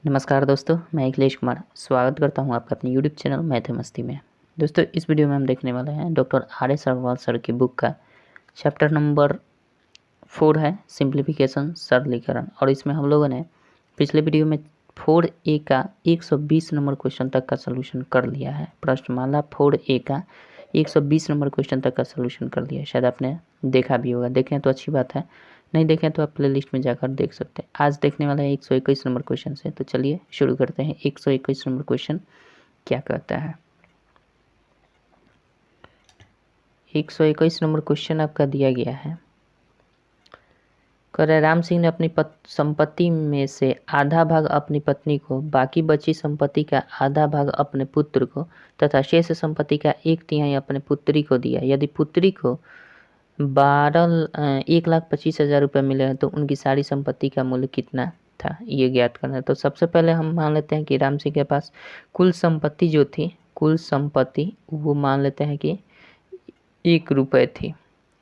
नमस्कार दोस्तों, मैं अखिलेश कुमार स्वागत करता हूं आपका अपने यूट्यूब चैनल मैथ मस्ती में। दोस्तों, इस वीडियो में हम देखने वाले हैं डॉक्टर आर.एस. अग्रवाल सर की बुक का चैप्टर नंबर 4 है सिंप्लीफिकेशन सरलीकरण। और इसमें हम लोगों ने पिछले वीडियो में 4A का 120 नंबर क्वेश्चन तक का सोल्यूशन कर लिया है। प्रश्नमाला 4A का 120 नंबर क्वेश्चन तक का सोल्यूशन कर लिया है। शायद आपने देखा भी होगा, देखें तो अच्छी बात है, नहीं देखें तो आप प्लेलिस्ट में जाकर देख सकते हैं। आज देखने वाला है 121 नंबर क्वेश्चन से। तो चलिए शुरू करते हैं। 121 नंबर क्वेश्चन क्या कहता है। 121 नंबर क्वेश्चन आपका दिया गया है। कह रहे राम सिंह ने अपनी संपत्ति में से आधा भाग अपनी पत्नी को, बाकी बची संपत्ति का आधा भाग अपने पुत्र को तथा शेष संपत्ति का 1/3 अपने पुत्री को दिया। यदि पुत्री को 1,25,000 रुपये मिले हैं तो उनकी सारी संपत्ति का मूल्य कितना था, ये ज्ञात करना है। तो सबसे पहले हम मान लेते हैं कि राम सिंह के पास कुल संपत्ति जो थी, कुल संपत्ति वो मान लेते हैं कि 1 रुपये थी।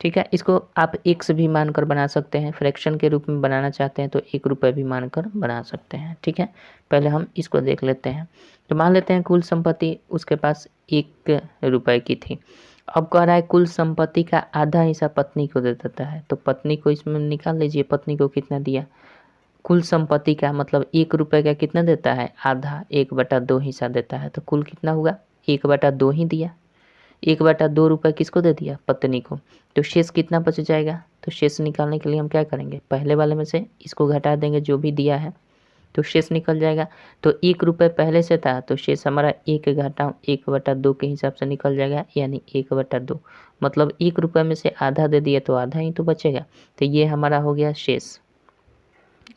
ठीक है, इसको आप x भी मानकर बना सकते हैं, फ्रैक्शन के रूप में बनाना चाहते हैं तो 1 रुपये भी मानकर बना सकते हैं। ठीक है, पहले हम इसको देख लेते हैं। तो मान लेते हैं कुल संपत्ति उसके पास 1 रुपये की थी। अब कह रहा है कुल संपत्ति का आधा हिस्सा पत्नी को दे देता है। तो पत्नी को इसमें निकाल लीजिए, पत्नी को कितना दिया। कुल संपत्ति का मतलब 1 रुपये का कितना देता है, आधा, 1/2 हिस्सा देता है। तो कुल कितना हुआ, 1/2 ही दिया। 1/2 रुपये किसको दे दिया, पत्नी को। तो शेष कितना बच जाएगा। तो शेष निकालने के लिए हम क्या करेंगे, पहले वाले में से इसको घटा देंगे जो भी दिया है, तो शेष निकल जाएगा। तो 1 रुपये पहले से था तो शेष हमारा 1 घटाओ 1/2 के हिसाब से निकल जाएगा, यानी 1/2। मतलब 1 रुपये में से आधा दे दिया तो आधा ही तो बचेगा। तो ये हमारा हो गया शेष।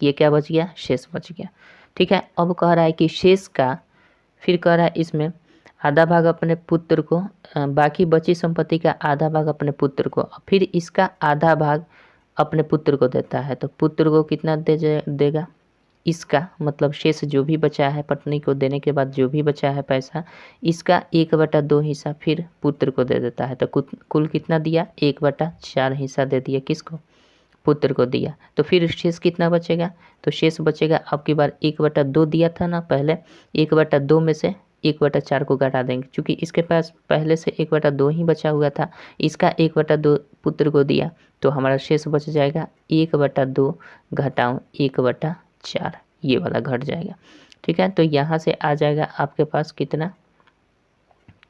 ये क्या बच गया, शेष बच गया। ठीक है, अब कह रहा है कि शेष का, फिर कह रहा है इसमें आधा भाग अपने पुत्र को, बाकी बची संपत्ति का आधा भाग अपने पुत्र को, फिर इसका आधा भाग अपने पुत्र को देता है। तो पुत्र को कितना देगा, इसका मतलब शेष जो भी बचा है पत्नी को देने के बाद जो भी बचा है पैसा, इसका 1/2 हिस्सा फिर पुत्र को दे देता है। तो कुल कितना दिया, 1/4 हिस्सा दे दिया, किसको, पुत्र को दिया। तो फिर शेष कितना बचेगा, तो शेष बचेगा अब की बार 1/2 दिया था ना पहले, 1/2 में से 1/4 को घटा देंगे, क्योंकि इसके पास पहले से 1/2 ही बचा हुआ था, इसका 1/2 पुत्र को दिया, तो हमारा शेष बच जाएगा 1/2 घटाओ 1/4, ये वाला घट जाएगा। ठीक है, तो यहाँ से आ जाएगा आपके पास कितना,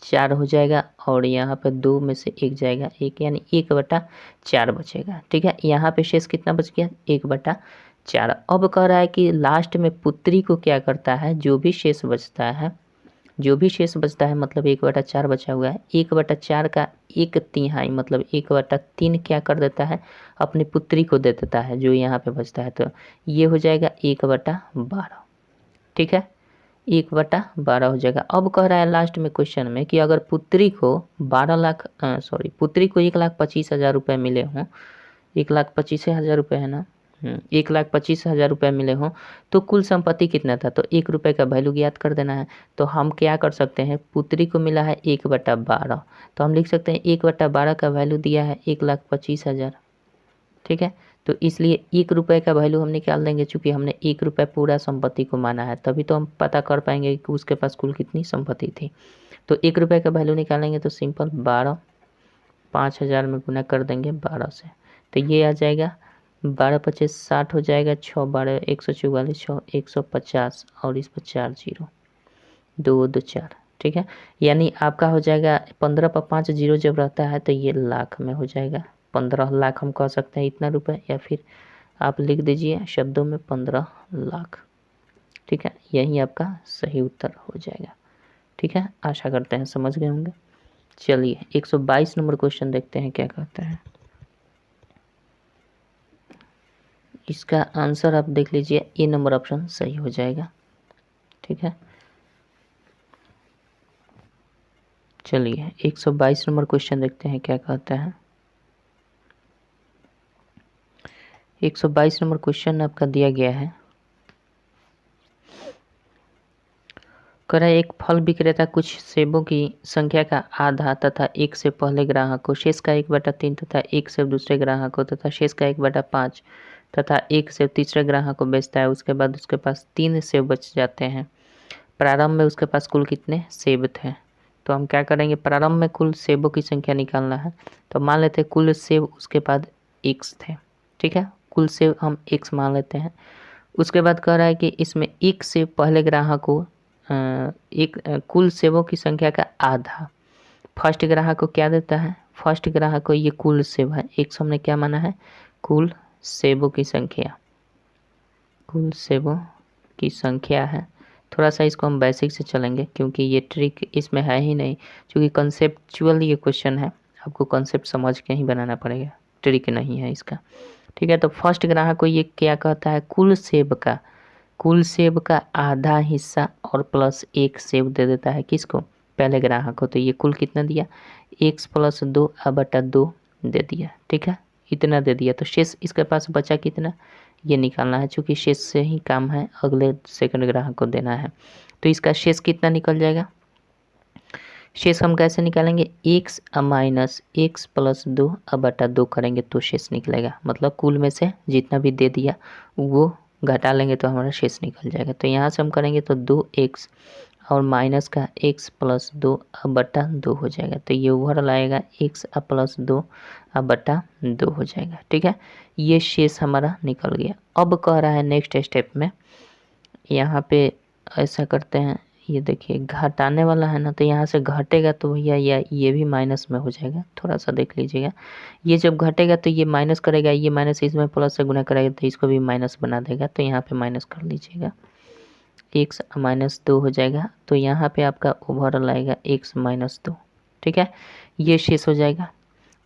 4 हो जाएगा, और यहाँ पे 2 में से 1 जाएगा, 1 यानी 1/4 बचेगा। ठीक है, यहाँ पे शेष कितना बच गया, 1/4। अब कह रहा है कि लास्ट में पुत्री को क्या करता है, जो भी शेष बचता है, जो भी शेष बचता है मतलब 1/4 बचा हुआ है, 1/4 का 1/3 मतलब 1/3 क्या कर देता है, अपनी पुत्री को दे देता है जो यहाँ पे बचता है। तो ये हो जाएगा 1/12। ठीक है, 1/12 हो जाएगा। अब कह रहा है लास्ट में क्वेश्चन में कि अगर पुत्री को 1,25,000 रुपये मिले हों, 1,25,000 रुपये है ना, 1,25,000 रुपये मिले हों तो कुल संपत्ति कितना था। तो 1 रुपये का वैल्यू ज्ञात कर देना है। तो हम क्या कर सकते हैं, पुत्री को मिला है 1/12, तो हम लिख सकते हैं 1/12 का वैल्यू दिया है 1,25,000। ठीक है, तो इसलिए 1 रुपये का वैल्यू हम निकाल देंगे, चूँकि हमने 1 रुपये पूरा संपत्ति को माना है, तभी तो हम पता कर पाएंगे कि उसके पास कुल कितनी संपत्ति थी। तो 1 रुपये का वैल्यू निकालेंगे तो सिंपल 12, 5,000 में गुना कर देंगे 12 से, तो ये आ जाएगा 12×5 = 60 हो जाएगा, 6 12 144, 6 150, और इस पर 4 0, 2 2 4। ठीक है, यानी आपका हो जाएगा 15 पर 5 0 जब रहता है तो ये लाख में हो जाएगा। 15 लाख हम कह सकते हैं इतना रुपए, या फिर आप लिख दीजिए शब्दों में 15 लाख। ठीक है, यही आपका सही उत्तर हो जाएगा। ठीक है, आशा करते हैं समझ गए होंगे। चलिए 122 नंबर क्वेश्चन देखते हैं क्या कहते हैं। इसका आंसर आप देख लीजिए, ए नंबर ऑप्शन सही हो जाएगा। ठीक है, चलिए 122 नंबर क्वेश्चन देखते हैं क्या कहता है। 122 नंबर क्वेश्चन आपका दिया गया है। कह रहा है एक फल विक्रेता कुछ सेबों की संख्या का आधा तथा 1 से पहले ग्राहक को, शेष का 1/3 तथा 1 से दूसरे ग्राहक को तथा शेष का 1/5 तथा एक सेब तीसरे ग्राहक को बेचता है। उसके बाद उसके पास 3 सेब बच जाते हैं। प्रारंभ में उसके पास कुल कितने सेब थे? तो हम क्या करेंगे, प्रारंभ में कुल सेबों की संख्या निकालना है। तो मान लेते हैं कुल सेब उसके बाद x थे, ठीक है, कुल सेब हम x मान लेते हैं। उसके बाद कह रहा है कि इसमें एक सेब पहले ग्राहक को कुल सेबों की संख्या का आधा फर्स्ट ग्राहक को क्या देता है, फर्स्ट ग्राहक को ये कुल सेब है, x हमने क्या माना है, कुल सेबों की संख्या, कुल सेबों की संख्या है। थोड़ा सा इसको हम बेसिक से चलेंगे क्योंकि ये ट्रिक इसमें है ही नहीं, क्योंकि कंसेप्चुअल ये क्वेश्चन है, आपको कंसेप्ट समझ के ही बनाना पड़ेगा, ट्रिक नहीं है इसका, ठीक है। तो फर्स्ट ग्राहक को ये क्या कहता है, कुल सेब का आधा हिस्सा और प्लस एक सेब दे देता है, किसको, पहले ग्राहक को। तो ये कुल कितना दिया, x + 2/2 दे दिया, ठीक है, इतना दे दिया। तो शेष इसके पास बचा कितना, ये निकालना है, चूँकि शेष से ही काम है, अगले सेकंड ग्राहक को देना है। तो इसका शेष कितना निकल जाएगा, शेष हम कैसे निकालेंगे, x - x + 2/2 करेंगे तो शेष निकलेगा। मतलब कुल में से जितना भी दे दिया वो घटा लेंगे तो हमारा शेष निकल जाएगा। तो यहाँ से हम करेंगे तो 2x और माइनस का x + 2/2 हो जाएगा। तो ये ओवरऑल आएगा x + 2/2 हो जाएगा, ठीक है। ये शेष हमारा निकल गया। अब कह रहा है नेक्स्ट स्टेप में, यहाँ पे ऐसा करते हैं, ये देखिए घटाने वाला है ना, तो यहाँ से घटेगा तो भैया ये भी माइनस में हो जाएगा, थोड़ा सा देख लीजिएगा। ये जब घटेगा तो ये माइनस करेगा, ये माइनस इसमें प्लस से गुना करेगा तो इसको भी माइनस बना देगा। तो यहाँ पे माइनस कर लीजिएगा, x - 2 हो जाएगा। तो यहाँ पे आपका ओवरऑल आएगा x - 2, ठीक है, ये शेष हो जाएगा।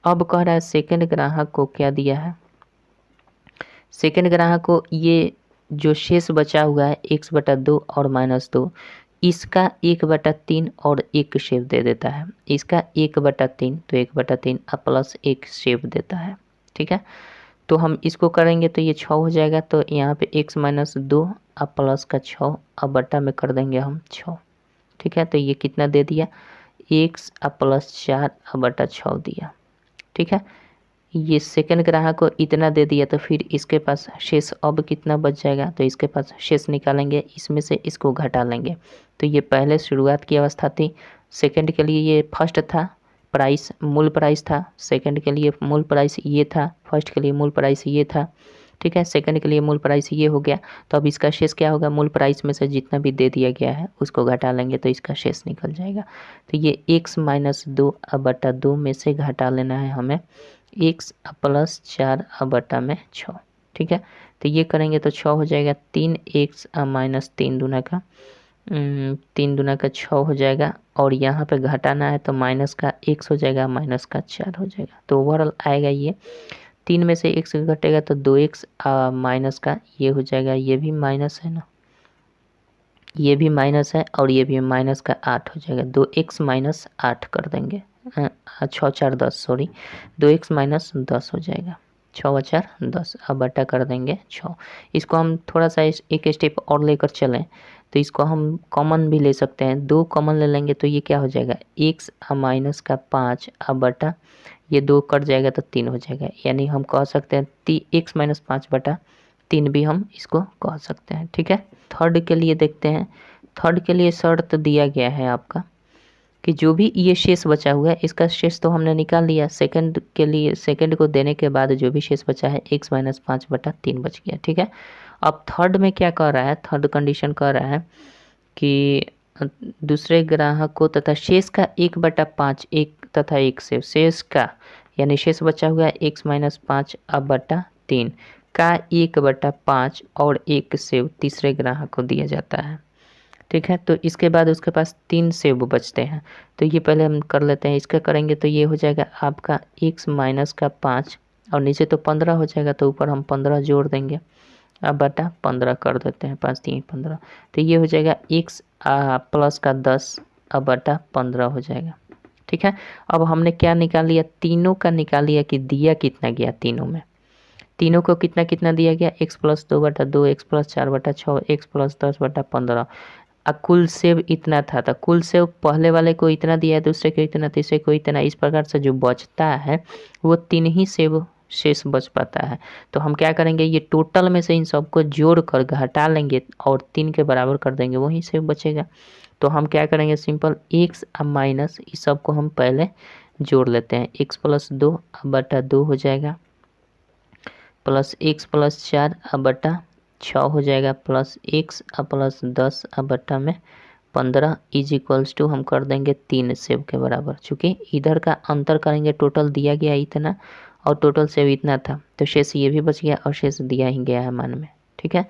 अब कह रहा है सेकेंड ग्राहक को क्या दिया है, सेकेंड ग्राहक को ये जो शेष बचा हुआ है x/2 और -2, इसका 1/3 और एक शेप दे देता है। इसका 1/3 तो 1/3 प्लस एक शेप देता है, ठीक है। तो हम इसको करेंगे तो ये 6 हो जाएगा। तो यहाँ पे x - 2 अब प्लस का 6 अब बट्टा में कर देंगे हम 6, ठीक है। तो ये कितना दे दिया, x + 4 अब बट्टा 6 दिया, ठीक है। ये सेकंड ग्राहक को इतना दे दिया, तो फिर इसके पास शेष अब कितना बच जाएगा, तो इसके पास शेष निकालेंगे, इसमें से इसको घटा लेंगे। तो ये पहले शुरुआत की अवस्था थी, सेकंड के लिए ये फर्स्ट था, प्राइस मूल प्राइस था, सेकंड के लिए मूल प्राइस ये था, फर्स्ट के लिए मूल प्राइस ये था, ठीक है। सेकंड के लिए मूल प्राइस ये हो गया। तो अब इसका शेष क्या होगा, मूल प्राइस में से जितना भी दे दिया गया है उसको घटा लेंगे तो इसका शेष निकल जाएगा। तो ये x - 2 बटा 2 में से घटा लेना है हमें x + 4 बटा में 6, ठीक है। तो ये करेंगे तो 6 हो जाएगा, 3x - 3 दूना का 3 दूना का 6 हो जाएगा। और यहाँ पे घटाना है तो माइनस का x हो जाएगा, माइनस का 4 हो जाएगा। तो ओवरऑल आएगा ये 3 में से x घटेगा तो 2x माइनस का ये हो जाएगा, ये भी माइनस है ना, ये भी माइनस है और ये भी माइनस का 8 हो जाएगा। 2x - 8 कर देंगे, 6 4 10 सॉरी 2x - 10 हो जाएगा, 6 4 10 अब बटा कर देंगे 6। इसको हम थोड़ा सा एक स्टेप और लेकर चलें तो इसको हम कॉमन भी ले सकते हैं, 2 कॉमन ले लेंगे तो ये क्या हो जाएगा, x माइनस का 5 अब बटा ये 2 कट जाएगा तो 3 हो जाएगा। यानी हम कह सकते हैं x - 5 बटा 3 भी हम इसको कह सकते हैं, ठीक है। थर्ड के लिए देखते हैं, थर्ड के लिए शर्त दिया गया है आपका कि जो भी ये शेष बचा हुआ है इसका शेष तो हमने निकाल लिया, सेकंड के लिए सेकंड को देने के बाद जो भी शेष बचा है x - 5 बटा 3 बच गया, ठीक है। अब थर्ड में क्या कह रहा है, थर्ड कंडीशन कह रहा है कि दूसरे ग्राहक को तथा शेष का 1/5 एक तथा एक से शेष का यानी शेष बचा हुआ है x - 5 अब बटा 3 का 1/5 और एक सेव तीसरे ग्राहक को दिया जाता है, ठीक है। तो इसके बाद उसके पास 3 सेव बचते हैं। तो ये पहले हम कर लेते हैं, इसका करेंगे तो ये हो जाएगा आपका x - 5 और नीचे तो 15 हो जाएगा, तो ऊपर हम 15 जोड़ देंगे अब बटा 15 कर देते हैं, 5 3 15। तो ये हो जाएगा x प्लस का 10 अब बटा 15 हो जाएगा, ठीक है। अब हमने क्या निकाल लिया, तीनों का निकाल लिया कि दिया कितना गया, तीनों में तीनों को कितना कितना दिया गया, x + 2 बटा 2, x + 4 बटा 6, x + 10 बटा 15। कुल सेव इतना था, तो कुल सेव पहले वाले को इतना दिया है, दूसरे को इतना, तीसरे को इतना, इस प्रकार से जो बचता है वो 3 ही सेव शेष बच पाता है। तो हम क्या करेंगे, ये टोटल में से इन सबको जोड़ कर घटा लेंगे और 3 के बराबर कर देंगे, वहीं से बचेगा। तो हम क्या करेंगे, सिंपल x अब माइनस इस सब को हम पहले जोड़ लेते हैं। x + 2 अब बटा 2 हो जाएगा, प्लस x + 4 अब बटा 6 हो जाएगा, प्लस x अब प्लस 10 अब बटा में 15 इज इक्वल्स टू हम कर देंगे 3 सेव के बराबर। चूँकि इधर का अंतर करेंगे, टोटल दिया गया इतना और टोटल सेव इतना था, तो शेष ये भी बच गया और शेष दिया ही गया है मान में। ठीक है,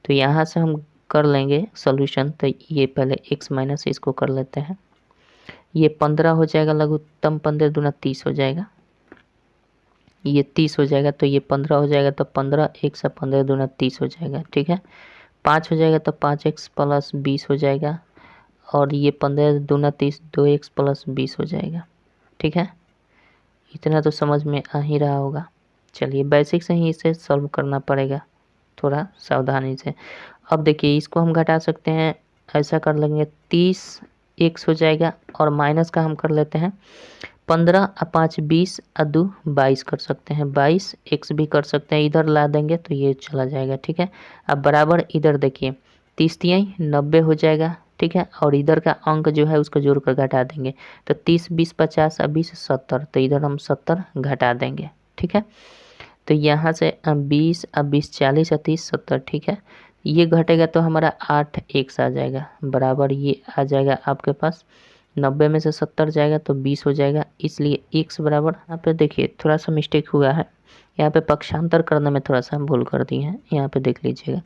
तो यहाँ से हम कर लेंगे सॉल्यूशन। तो ये पहले x माइनस इसको कर लेते हैं, ये 15 हो जाएगा, लघुत्तम 15 दूना 30 हो जाएगा, ये 30 हो जाएगा, तो ये 15 हो जाएगा, तो 15 x 15 दूना 30 हो जाएगा। ठीक है, 5 हो जाएगा, तो 5x + 20 हो जाएगा, और ये 15 दूना 30 2x + 20 हो जाएगा। ठीक है, इतना तो समझ में आ ही रहा होगा। चलिए बेसिक से ही इसे सॉल्व करना पड़ेगा थोड़ा सावधानी से। अब देखिए इसको हम घटा सकते हैं, ऐसा कर लेंगे 30 x हो जाएगा, और माइनस का हम कर लेते हैं 15 और 5 20 और 2 22 कर सकते हैं, 22 x भी कर सकते हैं, इधर ला देंगे तो ये चला जाएगा। ठीक है, अब बराबर इधर देखिए 30 तियाई 90 हो जाएगा। ठीक है, और इधर का अंक जो है उसको जोड़ कर घटा देंगे, तो 30 20 50 और 20 70, तो इधर हम 70 घटा देंगे। ठीक है, तो यहाँ से 20 और 20 40 और 30 70। ठीक है, ये घटेगा तो हमारा 8 x आ जाएगा, बराबर ये आ जाएगा आपके पास 90 में से 70 जाएगा तो 20 हो जाएगा, इसलिए x बराबर, यहाँ पे देखिए थोड़ा सा मिस्टेक हुआ है, यहाँ पे पक्षांतर करने में थोड़ा सा भूल कर दिए हैं। यहाँ पे देख लीजिएगा,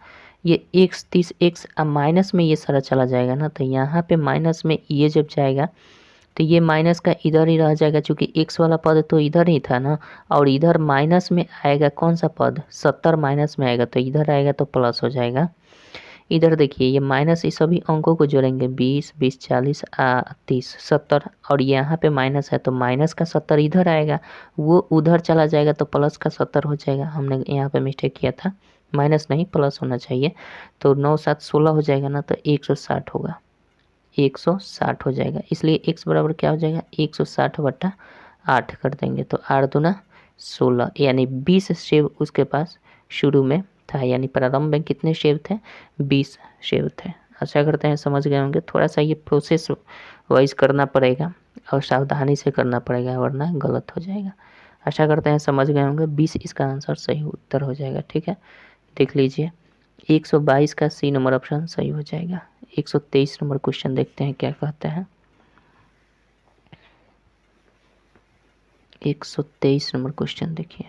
ये x 30 x अब माइनस में ये सारा चला जाएगा ना, तो यहाँ पे माइनस में ये जब जाएगा तो ये माइनस का इधर ही रह जाएगा, क्योंकि x वाला पद तो इधर ही था ना, और इधर माइनस में आएगा कौन सा पद, 70 माइनस में आएगा, तो इधर आएगा तो प्लस हो जाएगा। इधर देखिए ये माइनस इस सभी अंकों को जोड़ेंगे, 20 20 40 30 70, और यहाँ पे माइनस है तो माइनस का 70 इधर आएगा, वो उधर चला जाएगा तो प्लस का 70 हो जाएगा। हमने यहाँ पे मिस्टेक किया था, माइनस नहीं प्लस होना चाहिए, तो 9 7 16 हो जाएगा ना, तो 160 होगा, 160 हो जाएगा, इसलिए x बराबर क्या हो जाएगा, 160 बटा 8 कर देंगे, तो 8 दूना 16, यानी 20 शेव उसके पास शुरू में था, यानी प्रारंभ में कितने शेव थे, 20 शेव थे। आशा करते हैं समझ गए होंगे। थोड़ा सा ये प्रोसेस वाइज करना पड़ेगा और सावधानी से करना पड़ेगा, वरना गलत हो जाएगा। आशा करते हैं समझ गए होंगे। 20 इसका आंसर सही उत्तर हो जाएगा। ठीक है, देख लीजिए 122 का सी नंबर ऑप्शन सही हो जाएगा। 123 नंबर क्वेश्चन देखते हैं क्या कहते हैं। 123 नंबर क्वेश्चन देखिए,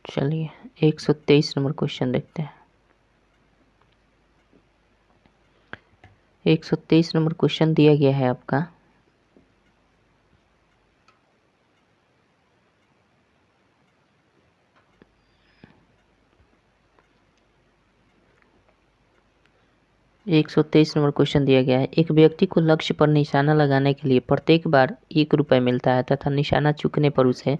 चलिए 123 नंबर क्वेश्चन देखते हैं। 123 नंबर क्वेश्चन दिया गया है आपका, एक 123 नंबर क्वेश्चन दिया गया है। एक व्यक्ति को लक्ष्य पर निशाना लगाने के लिए प्रत्येक बार 1 रुपये मिलता है तथा निशाना चूकने पर उसे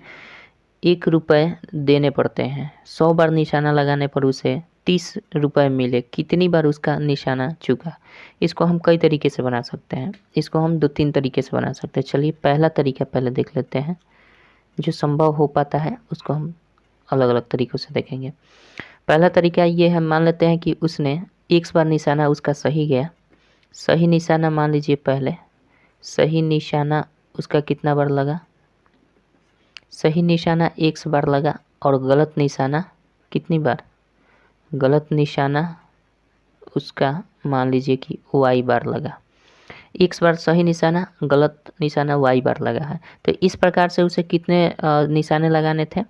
1 रुपये देने पड़ते हैं। 100 बार निशाना लगाने पर उसे 30 रुपये मिले, कितनी बार उसका निशाना चूका। इसको हम कई तरीके से बना सकते हैं, इसको हम 2-3 तरीके से बना सकते हैं। चलिए पहला तरीका पहले देख लेते हैं, जो संभव हो पाता है उसको हम अलग अलग तरीक़ों से देखेंगे। पहला तरीका ये है, मान लेते हैं कि उसने एक बार निशाना उसका सही गया, सही निशाना मान लीजिए पहले, सही निशाना उसका कितना बार लगा, सही निशाना 1 बार लगा, और गलत निशाना कितनी बार, गलत निशाना उसका मान लीजिए कि y बार लगा। 1 बार सही निशाना, गलत निशाना y बार लगा है, तो इस प्रकार से उसे कितने निशाने लगाने थे,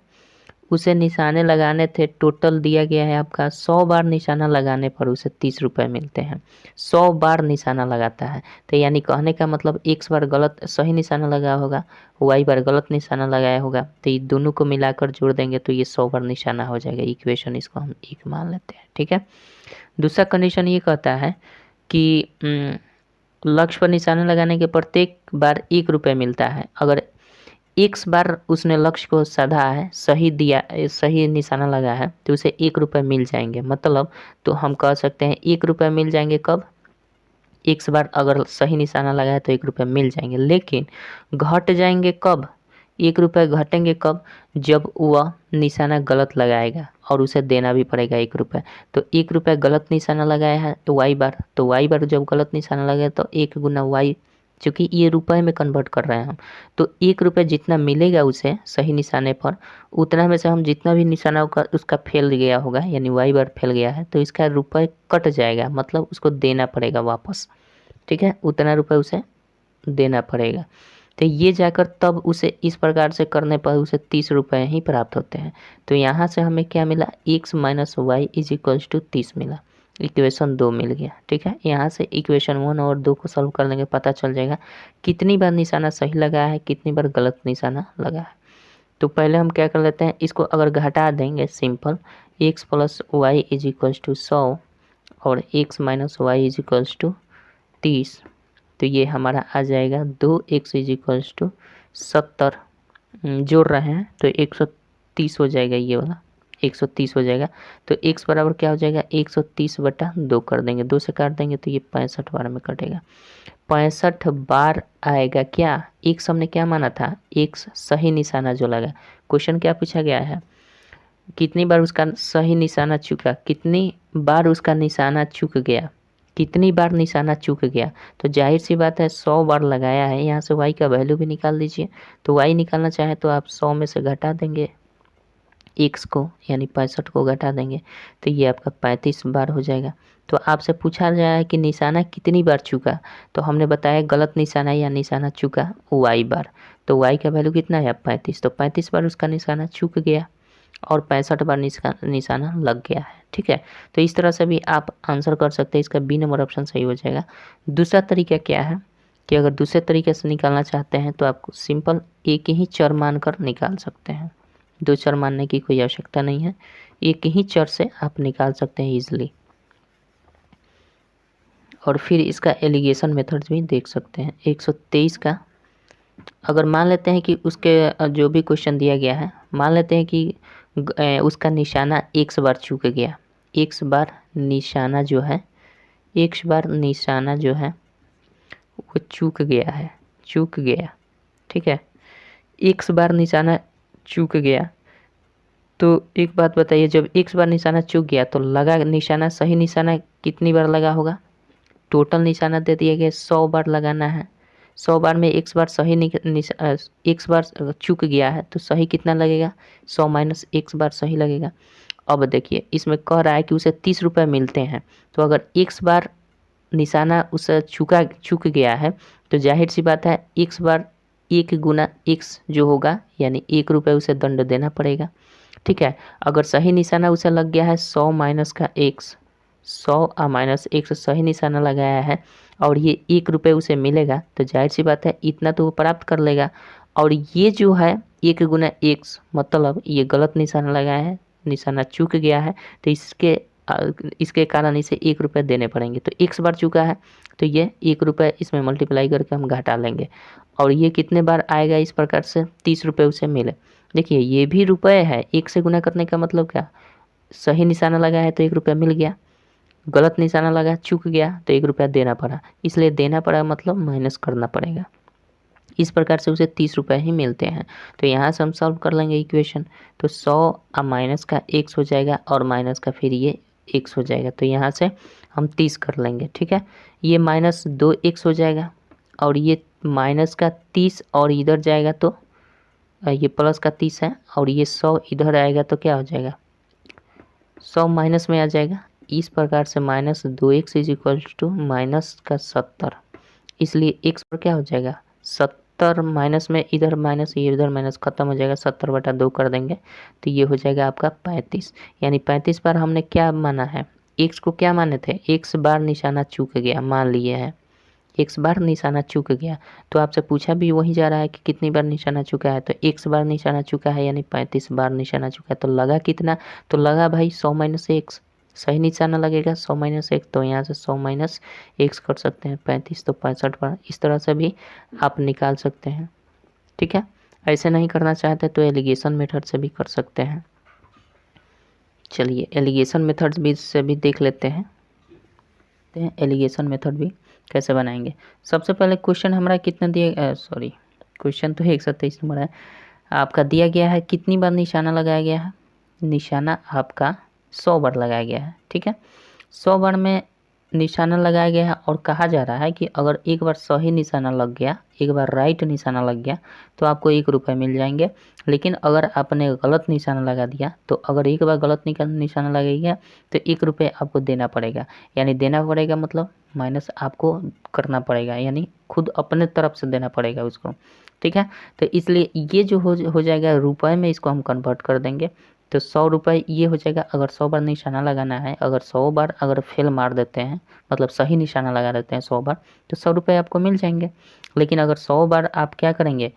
उसे निशाने लगाने थे, टोटल दिया गया है आपका 100 बार निशाना लगाने पर उसे 30 रुपये मिलते हैं। 100 बार निशाना लगाता है, तो यानी कहने का मतलब x बार गलत सही निशाना लगाया होगा, y बार गलत निशाना लगाया होगा, तो ये दोनों को मिलाकर जोड़ देंगे तो ये 100 बार निशाना हो जाएगा। इक्वेशन इसको हम 1 मान लेते हैं। ठीक है, दूसरा कंडीशन ये कहता है कि लक्ष्य पर निशाना लगाने के प्रत्येक बार 1 रुपये मिलता है। अगर x बार उसने लक्ष्य को साधा है, सही दिया, सही निशाना लगाया है, तो उसे 1 रुपये मिल जाएंगे। मतलब तो हम कह सकते हैं 1 रुपये मिल जाएंगे कब, x बार अगर सही निशाना लगाया तो 1 रुपये मिल जाएंगे। लेकिन घट जाएंगे कब, 1 रुपये घटेंगे कब, जब वह निशाना गलत लगाएगा और उसे देना भी पड़ेगा 1 रुपये। तो 1 रुपये गलत निशाना लगाया है तो y बार, तो y बार जब गलत निशाना लगाया तो 1 गुना y, क्योंकि ये रुपए में कन्वर्ट कर रहे हैं हम, तो 1 रुपये जितना मिलेगा उसे सही निशाने पर, उतना में से हम जितना भी निशाना उसका फेल गया होगा, यानी y बार फेल गया है, तो इसका रुपये कट जाएगा, मतलब उसको देना पड़ेगा वापस। ठीक है, उतना रुपये उसे देना पड़ेगा। तो ये जाकर तब उसे इस प्रकार से करने पर उसे 30 रुपये ही प्राप्त होते हैं। तो यहाँ से हमें क्या मिला, x minus y is equals to 30 मिला। इक्वेशन 2 मिल गया। ठीक है, यहाँ से इक्वेशन 1 और 2 को सॉल्व कर लेंगे, पता चल जाएगा कितनी बार निशाना सही लगा है, कितनी बार गलत निशाना लगा है। तो पहले हम क्या कर लेते हैं, इसको अगर घटा देंगे simple, x plus y is equals to 100 और x minus y is equals to 30, तो ये हमारा आ जाएगा 2x इज इक्वल्स टू 70। जोड़ रहे हैं तो 130 हो जाएगा, ये वाला 130 हो जाएगा। तो x बराबर क्या हो जाएगा, 130/2 कर देंगे, 2 से काट देंगे तो ये 65 बार में कटेगा। 65 बार आएगा क्या, x हमने क्या माना था, x सही निशाना जो लगा। क्वेश्चन क्या पूछा गया है, कितनी बार उसका सही निशाना चुका, कितनी बार उसका निशाना चूक गया, कितनी बार निशाना चूक गया। तो जाहिर सी बात है 100 बार लगाया है, यहाँ से y का वैल्यू भी निकाल दीजिए। तो y निकालना चाहे तो आप 100 में से घटा देंगे x को, यानी 65 को घटा देंगे तो ये आपका 35 बार हो जाएगा। तो आपसे पूछा जाए कि निशाना कितनी बार चूका, तो हमने बताया गलत निशाना या निशाना चूका y बार। तो y का वैल्यू कितना है, 35, तो 35 बार उसका निशाना चूक गया और 65 बार निशाना लग गया है। ठीक है, तो इस तरह से भी आप आंसर कर सकते हैं, इसका बी नंबर ऑप्शन सही हो जाएगा। दूसरा तरीका क्या है कि अगर दूसरे तरीके से निकालना चाहते हैं तो आप सिंपल एक ही चर मानकर निकाल सकते हैं, 2 चर मानने की कोई आवश्यकता नहीं है, एक ही चर से आप निकाल सकते हैं इजीली। और फिर इसका एलिगेशन मेथड भी देख सकते हैं। 123 का अगर मान लेते हैं कि उसके जो भी क्वेश्चन दिया गया है, मान लेते हैं कि उसका निशाना x बार चूक गया, x बार निशाना जो है, x बार निशाना जो है वो चूक गया है, चूक गया। ठीक है, x बार निशाना चूक गया, तो एक बात बताइए, जब x बार निशाना चूक गया तो लगा निशाना, सही निशाना कितनी बार लगा होगा, टोटल निशाना दे दिया गया 100 बार लगाना है। 100 बार में x बार सही x बार चूक गया है तो सही कितना लगेगा, 100 माइनस x बार सही लगेगा। अब देखिए इसमें कह रहा है कि उसे 30 रुपये मिलते हैं, तो अगर x बार निशाना उसे चूक गया है तो जाहिर सी बात है x बार 1 गुना x जो होगा, यानी 1 रुपये उसे दंड देना पड़ेगा। ठीक है, अगर सही निशाना उसे लग गया है 100 माइनस का x, 100 माइनस x सही निशाना लगाया है और ये 1 रुपये उसे मिलेगा, तो जाहिर सी बात है इतना तो वो प्राप्त कर लेगा। और ये जो है 1 गुना x, मतलब ये गलत निशाना लगाया है, निशाना चूक गया है, तो इसके कारण इसे 1 रुपये देने पड़ेंगे। तो x बार चुका है तो ये 1 रुपये इसमें मल्टीप्लाई करके हम घटा लेंगे, और ये कितने बार आएगा, इस प्रकार से 30 रुपये उसे मिले। देखिए ये भी रुपये है, 1 से गुना करने का मतलब क्या, सही निशाना लगाया है तो 1 रुपया मिल गया, गलत निशाना लगा चूक गया तो 1 रुपया देना पड़ा, इसलिए देना पड़ा मतलब माइनस करना पड़ेगा। इस प्रकार से उसे 30 रुपये ही मिलते हैं। तो यहाँ से हम सॉल्व कर लेंगे इक्वेशन, तो 100 माइनस का x हो जाएगा और माइनस का फिर ये x हो जाएगा, तो यहाँ से हम 30 कर लेंगे। ठीक है, ये माइनस 2x हो जाएगा और ये माइनस का 30 और इधर जाएगा तो ये प्लस का 30 है और ये 100 इधर आएगा तो क्या हो जाएगा, 100 माइनस में आ जाएगा। इस प्रकार से minus 2x is equal to minus का 70, इसलिए x पर क्या हो जाएगा 70 माइनस में इधर माइनस, ये इधर माइनस, खत्म हो जाएगा, 70/2 कर देंगे तो ये हो जाएगा आपका 35। यानी 35 बार हमने क्या माना है, एक्स को क्या माने थे, एक्स बार निशाना चूक गया मान लिए हैं, एक्स बार निशाना चूक गया। तो आपसे पूछा भी वही जा रहा है कि कितनी बार निशाना चुका है, तो एक्स बार निशाना चुका है यानी 35 बार निशाना चुका है। तो लगा कितना, तो लगा भाई 100 माइनस एक्स, सही निशाना लगेगा 100 माइनस एक्स, तो यहाँ से 100 माइनस एक्स कर सकते हैं 35, तो 65 बार। इस तरह से भी आप निकाल सकते हैं, ठीक है। ऐसे नहीं करना चाहते तो एलिगेशन मेथड से भी कर सकते हैं। चलिए एलिगेशन मेथड भी से भी देख लेते हैं, एलिगेशन मेथड भी कैसे बनाएंगे। सबसे पहले क्वेश्चन हमारा कितना दिया, सॉरी क्वेश्चन तो 123 नंबर है, आपका दिया गया है कितनी बार निशाना लगाया गया है, निशाना आपका 100 बार लगाया गया है, ठीक है। 100 बार में निशाना लगाया गया है और कहा जा रहा है कि अगर एक बार सही निशाना लग गया, एक बार राइट निशाना लग गया तो आपको 1 रुपये मिल जाएंगे। लेकिन अगर आपने गलत निशाना लगा दिया, तो अगर एक बार गलत निशाना लगेगा तो 1 रुपये आपको देना पड़ेगा। यानी देना पड़ेगा मतलब माइनस आपको करना पड़ेगा, यानी खुद अपने तरफ से देना पड़ेगा उसको, ठीक है। तो इसलिए ये जो हो जाएगा रुपए में, इसको हम कन्वर्ट कर देंगे तो 100 रुपये ये हो जाएगा। अगर 100 बार निशाना लगाना है, अगर 100 बार अगर फेल मार देते हैं, मतलब सही निशाना लगा देते हैं 100 बार, तो 100 रुपये आपको मिल जाएंगे। लेकिन अगर 100 बार आप क्या करेंगे,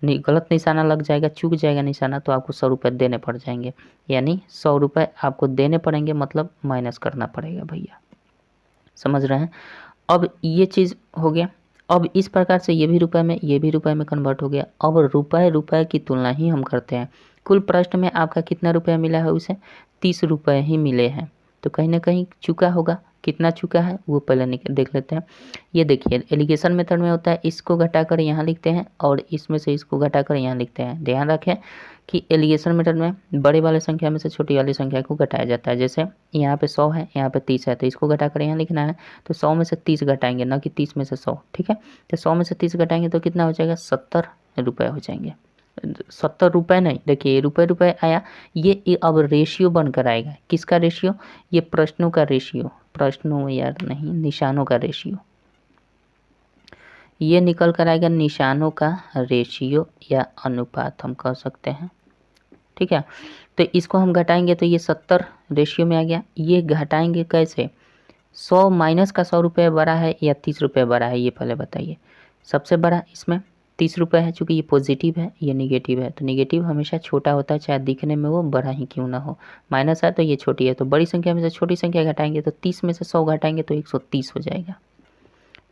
गलत निशाना लग जाएगा, चूक जाएगा निशाना, तो आपको 100 रुपये देने पड़ जाएंगे। यानी 100 रुपये आपको देने पड़ेंगे, मतलब माइनस करना पड़ेगा भैया, समझ रहे हैं। अब ये चीज़ हो गया। अब इस प्रकार से ये भी रुपए में, ये भी रुपए में कन्वर्ट हो गया। अब रुपए की तुलना ही हम करते हैं। कुल प्रश्न में आपका कितना रुपया मिला है, उसे 30 रुपये ही मिले हैं। तो कहीं ना कहीं चुका होगा, कितना चुका है वो पहले देख लेते हैं। ये देखिए एलिगेशन मेथड में होता है, इसको घटाकर यहाँ लिखते हैं और इसमें से इसको घटाकर यहाँ लिखते हैं। ध्यान रखें कि एलिगेशन मेथड में बड़े वाले संख्या में से छोटी वाली संख्या को घटाया जाता है। जैसे यहाँ पे 100 है, यहाँ पे 30 है, तो इसको घटाकर यहाँ लिखना है, तो 100 में से 30 घटाएंगे, ना कि 30 में से 100, ठीक है। तो 100 में से 30 घटाएंगे तो कितना हो जाएगा, 70 रुपये हो जाएंगे। 70 रुपये नहीं, देखिए रुपये आया, ये अब रेशियो बनकर आएगा। किसका रेशियो, ये प्रश्नों का रेशियो, प्रश्नों यार नहीं, निशानों का रेशियो, ये निकल कर आएगा निशानों का रेशियो या अनुपात हम कह सकते हैं, ठीक है। तो इसको हम घटाएंगे तो ये 70 रेशियो में आ गया। ये घटाएंगे कैसे, 100 माइनस का 100 रुपये बड़ा है या 30 रुपये बड़ा है, ये पहले बताइए। सबसे बड़ा इसमें 30 रुपये है, चूँकि ये पॉजिटिव है, ये निगेटिव है, तो निगेटिव हमेशा छोटा होता है, चाहे दिखने में वो बड़ा ही क्यों ना हो। माइनस है तो ये छोटी है, तो बड़ी संख्या में से छोटी संख्या घटाएंगे तो 30 में से 100 घटाएंगे तो 130 हो जाएगा।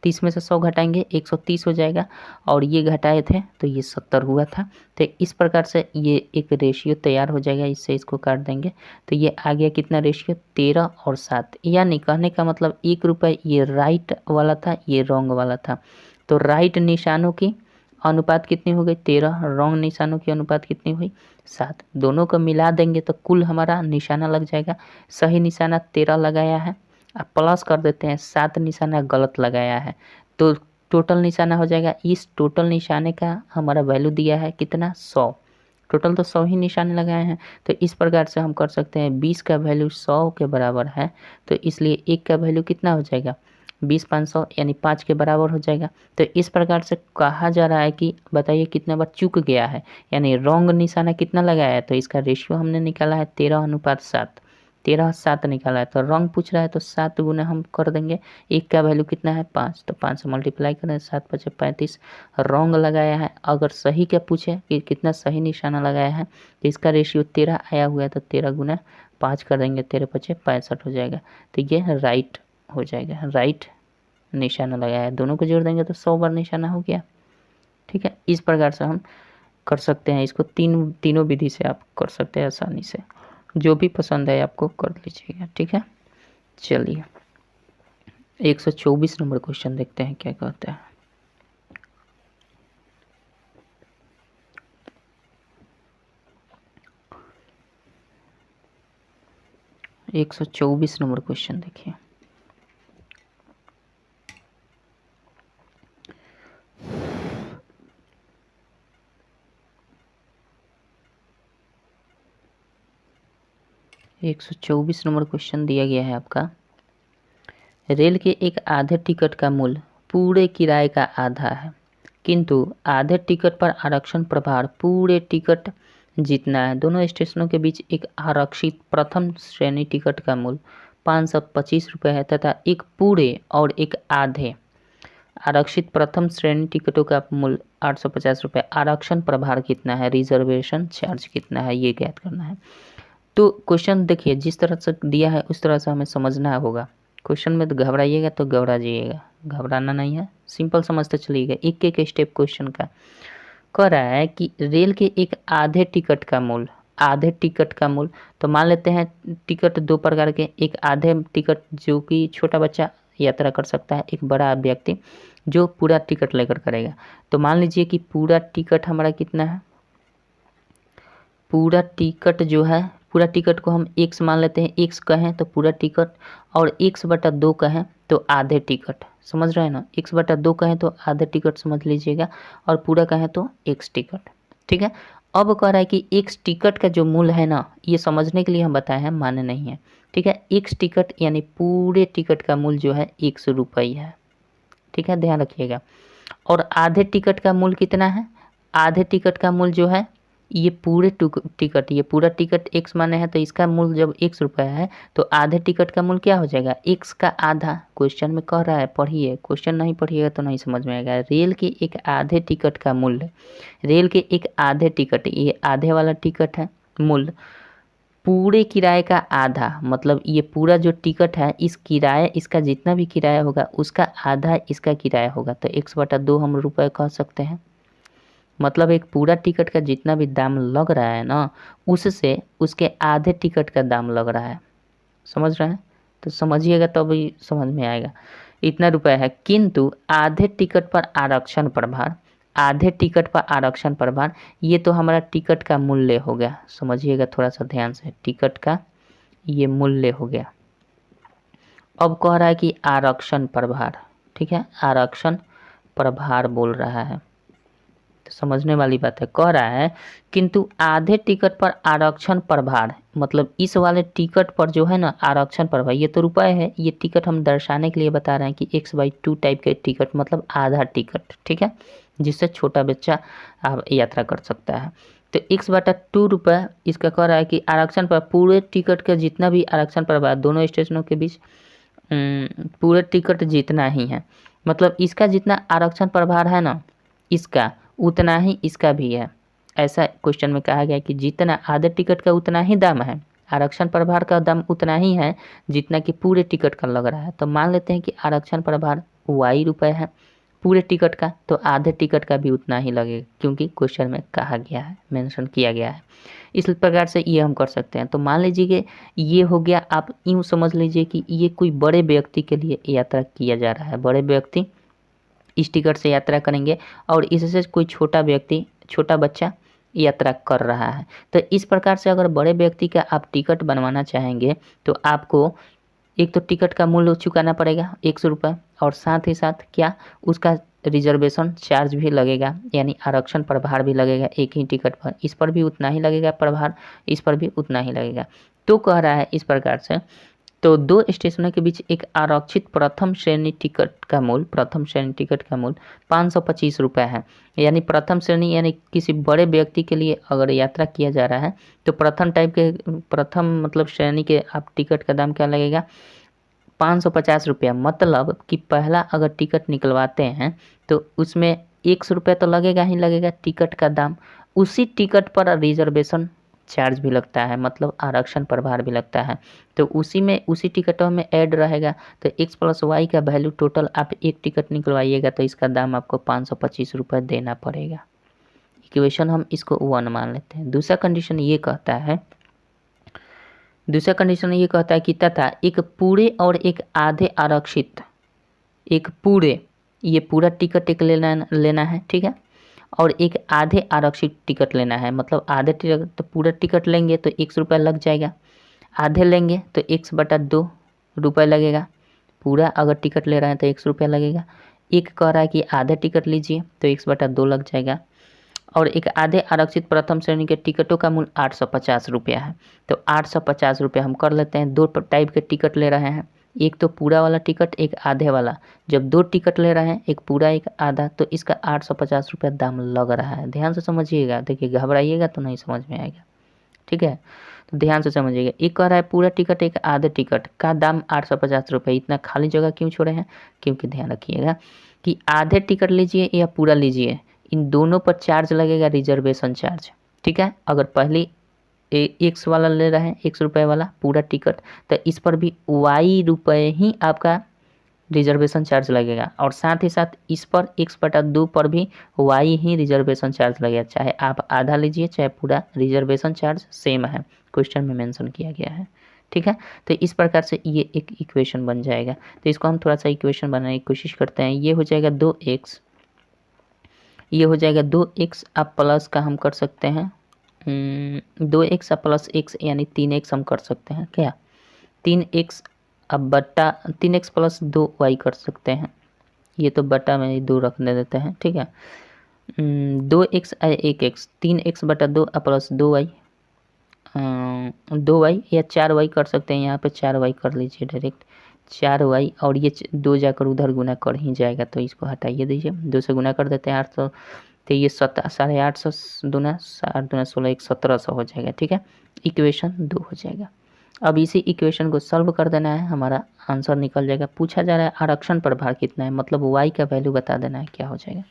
30 में से 100 घटाएंगे 130 हो जाएगा, और ये घटाए थे तो ये 70 हुआ था। तो इस प्रकार से ये एक रेशियो तैयार हो जाएगा, इससे इसको काट देंगे तो ये आ गया कितना रेशियो, 13 और 7। यानी कहने का मतलब 1 रुपये ये राइट वाला था, ये रॉन्ग वाला था। तो राइट निशानों की अनुपात कितनी हो गई, 13, रॉन्ग निशानों की अनुपात कितनी हुई, 7। दोनों को मिला देंगे तो कुल हमारा निशाना लग जाएगा। सही निशाना 13 लगाया है, अब प्लस कर देते हैं 7 निशाना गलत लगाया है, तो टोटल निशाना हो जाएगा। इस टोटल निशाने का हमारा वैल्यू दिया है कितना, 100। टोटल तो 100 ही निशाने लगाए हैं, तो इस प्रकार से हम कर सकते हैं 20 का वैल्यू 100 के बराबर है, तो इसलिए 1 का वैल्यू कितना हो जाएगा, 20 500 यानी 5 के बराबर हो जाएगा। तो इस प्रकार से कहा जा रहा है कि बताइए कितना बार चूक गया है, यानी रॉन्ग निशाना कितना लगाया है, तो इसका रेशियो हमने निकाला है 13:7, 13:7 निकाला है। तो रॉन्ग पूछ रहा है तो 7 गुना हम कर देंगे, 1 का वैल्यू कितना है 5, तो 5 से मल्टीप्लाई करें, 7 5 35। रॉन्ग लगाया है, अगर सही क्या पूछे कि कितना सही निशाना लगाया है, तो इसका रेशियो 13 आया हुआ है, तो 13 गुना 5 कर देंगे, 13 5 65 हो जाएगा। तो ये राइट हो जाएगा, राइट निशाना लगाया है। दोनों को जोड़ देंगे तो 100 बार निशाना हो गया, ठीक है। इस प्रकार से हम कर सकते हैं इसको, तीनों विधि से आप कर सकते हैं आसानी से, जो भी पसंद है आपको कर लीजिएगा, ठीक है। चलिए 124 नंबर क्वेश्चन देखते हैं क्या कहता है। एक 124 नंबर क्वेश्चन देखिए। एक 124 नंबर क्वेश्चन दिया गया है आपका, रेल के एक आधे टिकट का मूल्य पूरे किराए का आधा है, किंतु आधे टिकट पर आरक्षण प्रभार पूरे टिकट जितना है। दोनों स्टेशनों के बीच एक आरक्षित प्रथम श्रेणी टिकट का मूल्य 525 रुपये है तथा एक पूरे और एक आधे आरक्षित प्रथम श्रेणी टिकटों का मूल्य 850 रुपये। आरक्षण प्रभार कितना है, रिजर्वेशन चार्ज कितना है, ये ज्ञात करना है। तो क्वेश्चन देखिए जिस तरह से दिया है उस तरह से हमें समझना होगा। क्वेश्चन में तो घबराइएगा तो घबरा जाइएगा, घबराना नहीं है, सिंपल समझते चलिएगा। एक एक स्टेप क्वेश्चन का कह रहा है कि रेल के एक आधे टिकट का मूल्य, आधे टिकट का मूल्य, तो मान लेते हैं टिकट दो प्रकार के, एक आधे टिकट जो कि छोटा बच्चा यात्रा कर सकता है, एक बड़ा व्यक्ति जो पूरा टिकट लेकर करेगा। तो मान लीजिए कि पूरा टिकट हमारा कितना है, पूरा टिकट जो है, पूरा टिकट को हम x मान लेते हैं, x कहें तो पूरा टिकट और x/2 कहें तो आधे टिकट, समझ रहे हैं ना, x/2 कहें तो आधे टिकट समझ लीजिएगा और पूरा कहें तो x टिकट। ठीक है, अब कह रहा है कि x टिकट का जो मूल्य है ना, ये समझने के लिए हम बताए हैं, माने नहीं है। ठीक है, x टिकट यानी पूरे टिकट का मूल्य जो है 100 रुपये है। ठीक है, ध्यान रखिएगा। और आधे टिकट का मूल्य कितना है, आधे टिकट का मूल्य जो है, ये पूरे टिकट, ये पूरा टिकट x माने है तो इसका मूल्य जब 100 रुपये है तो आधे टिकट का मूल्य क्या हो जाएगा, x का आधा। क्वेश्चन में कह रहा है, पढ़िए, क्वेश्चन नहीं पढ़िएगा तो नहीं समझ में आएगा। रेल के एक आधे टिकट का मूल्य, रेल के एक आधे टिकट, ये आधे वाला टिकट है, मूल्य पूरे किराए का आधा, मतलब ये पूरा जो टिकट है इस किराया, इसका जितना भी किराया होगा उसका आधा इसका किराया होगा, तो 1/2 हम रुपये कह सकते हैं। मतलब एक पूरा टिकट का जितना भी दाम लग रहा है ना, उससे उसके आधे टिकट का दाम लग रहा है, समझ रहे हैं, तो समझिएगा तभी समझ में आएगा। इतना रुपए है, किंतु आधे टिकट पर आरक्षण प्रभार, आधे टिकट पर आरक्षण प्रभार, ये तो हमारा टिकट का मूल्य हो गया, समझिएगा थोड़ा सा ध्यान से, टिकट का ये मूल्य हो गया। अब कह रहा है कि आरक्षण प्रभार, ठीक है, आरक्षण प्रभार बोल रहा है, तो समझने वाली बात है। कह रहा है किंतु आधे टिकट पर आरक्षण प्रभार, मतलब इस वाले टिकट पर जो है ना आरक्षण प्रभार, ये तो रुपए है, ये टिकट हम दर्शाने के लिए बता रहे हैं कि x/2 टाइप के टिकट, मतलब आधा टिकट, ठीक है, जिससे छोटा बच्चा यात्रा कर सकता है। तो x/2 रुपये इसका कह रहा है कि आरक्षण पर पूरे टिकट का जितना भी आरक्षण प्रभार दोनों स्टेशनों के बीच पूरे टिकट जितना ही है, मतलब इसका जितना आरक्षण प्रभार है ना, इसका उतना ही इसका भी है। ऐसा क्वेश्चन में कहा गया कि जितना आधे टिकट का उतना ही दाम है, आरक्षण प्रभार का दाम उतना ही है जितना कि पूरे टिकट का लग रहा है। तो मान लेते हैं कि आरक्षण प्रभार y रुपये है पूरे टिकट का, तो आधे टिकट का भी उतना ही लगेगा, क्योंकि क्वेश्चन में कहा गया है, मेंशन किया गया है। इस प्रकार से ये हम कर सकते हैं। तो मान लीजिए कि ये हो गया, आप यूँ समझ लीजिए कि ये कोई बड़े व्यक्ति के लिए यात्रा किया जा रहा है, बड़े व्यक्ति इस टिकट से यात्रा करेंगे और इससे कोई छोटा व्यक्ति, छोटा बच्चा यात्रा कर रहा है। तो इस प्रकार से अगर बड़े व्यक्ति का आप टिकट बनवाना चाहेंगे तो आपको एक तो टिकट का मूल्य चुकाना पड़ेगा 100 रुपये, और साथ ही साथ क्या उसका रिजर्वेशन चार्ज भी लगेगा, यानी आरक्षण प्रभार भी लगेगा एक ही टिकट पर, इस पर भी उतना ही लगेगा प्रभार, इस पर भी उतना ही लगेगा। तो कह रहा है इस प्रकार से, तो दो स्टेशनों के बीच एक आरक्षित प्रथम श्रेणी टिकट का मूल्य, प्रथम श्रेणी टिकट का मूल्य 525 रुपये है। यानी प्रथम श्रेणी यानी किसी बड़े व्यक्ति के लिए अगर यात्रा किया जा रहा है तो प्रथम टाइप के, प्रथम मतलब श्रेणी के आप टिकट का दाम क्या लगेगा, 550 रुपया। मतलब कि पहला अगर टिकट निकलवाते हैं तो उसमें 100 रुपये तो लगेगा ही लगेगा टिकट का दाम, उसी टिकट पर रिजर्वेशन चार्ज भी लगता है, मतलब आरक्षण प्रभार भी लगता है। तो उसी में, उसी टिकटों में ऐड रहेगा। तो x+y का वैल्यू टोटल आप एक टिकट निकलवाइएगा तो इसका दाम आपको 525 रुपये देना पड़ेगा। इक्वेशन हम इसको 1 मान लेते हैं। दूसरा कंडीशन ये कहता है, दूसरा कंडीशन ये कहता है कि तथा एक पूरे और एक आधे आरक्षित, एक पूरे, ये पूरा टिकट एक लेना है, ठीक है, और एक आधे आरक्षित टिकट लेना है। मतलब आधे टिकट, तो पूरा टिकट लेंगे तो 100 रुपये लग जाएगा, आधे लेंगे तो 1/2 रुपये लगेगा, पूरा अगर टिकट ले रहे हैं तो 100 रुपये लगेगा। एक कह रहा है कि आधे टिकट लीजिए तो 1/2 लग जाएगा, और एक आधे आरक्षित प्रथम श्रेणी के टिकटों का मूल्य 850 रुपया है। तो 850 रुपये हम कर लेते हैं, दो टाइप के टिकट ले रहे हैं एक तो पूरा वाला टिकट, एक आधे वाला। जब 2 टिकट ले रहे हैं, एक पूरा एक आधा, तो इसका 850 रुपये दाम लग रहा है। ध्यान से समझिएगा, देखिए घबराइएगा तो नहीं समझ में आएगा, ठीक है। तो ध्यान से समझिएगा, एक कह रहा है पूरा टिकट एक आधे टिकट का दाम 850 रुपये। इतना खाली जगह क्यों छोड़े हैं? क्योंकि ध्यान रखिएगा कि आधे टिकट लीजिए या पूरा लीजिए, इन दोनों पर चार्ज लगेगा, रिजर्वेशन चार्ज, ठीक है। अगर पहली एक्स वाला ले रहे हैं, 100 रुपये वाला पूरा टिकट, तो इस पर भी वाई रुपये ही आपका रिजर्वेशन चार्ज लगेगा, और साथ ही साथ इस पर 1/2 पर भी वाई ही रिजर्वेशन चार्ज लगेगा। चाहे आप आधा लीजिए चाहे पूरा, रिजर्वेशन चार्ज सेम है, क्वेश्चन में मेंशन किया गया है, ठीक है। तो इस प्रकार से ये एक इक्वेशन बन जाएगा। तो इसको हम थोड़ा सा इक्वेशन बनाने की कोशिश करते हैं। ये हो जाएगा 2x, ये हो जाएगा 2x, आप प्लस का हम कर सकते हैं 2x प्लस x यानी 3x हम कर सकते हैं क्या, 3x अब बट्टा 3x प्लस 2y कर सकते हैं। ये तो बट्टा में 2 रखने देते हैं, ठीक है। 2x 1x, 3x बटा 2 प्लस 2y, 2y या 4y कर सकते हैं। यहाँ पे 4y कर लीजिए डायरेक्ट, 4y, और ये 2 जाकर उधर गुना कर ही जाएगा, तो इसको हटाइए दीजिए, 2 से गुना कर देते हैं 800, तो ये 850 दूना 8 दूना 16, 1700 हो जाएगा, ठीक है। इक्वेशन 2 हो जाएगा। अब इसी इक्वेशन को सॉल्व कर देना है, हमारा आंसर निकल जाएगा। पूछा जा रहा है आरक्षण प्रभार कितना है, मतलब y का वैल्यू बता देना है, क्या हो जाएगा।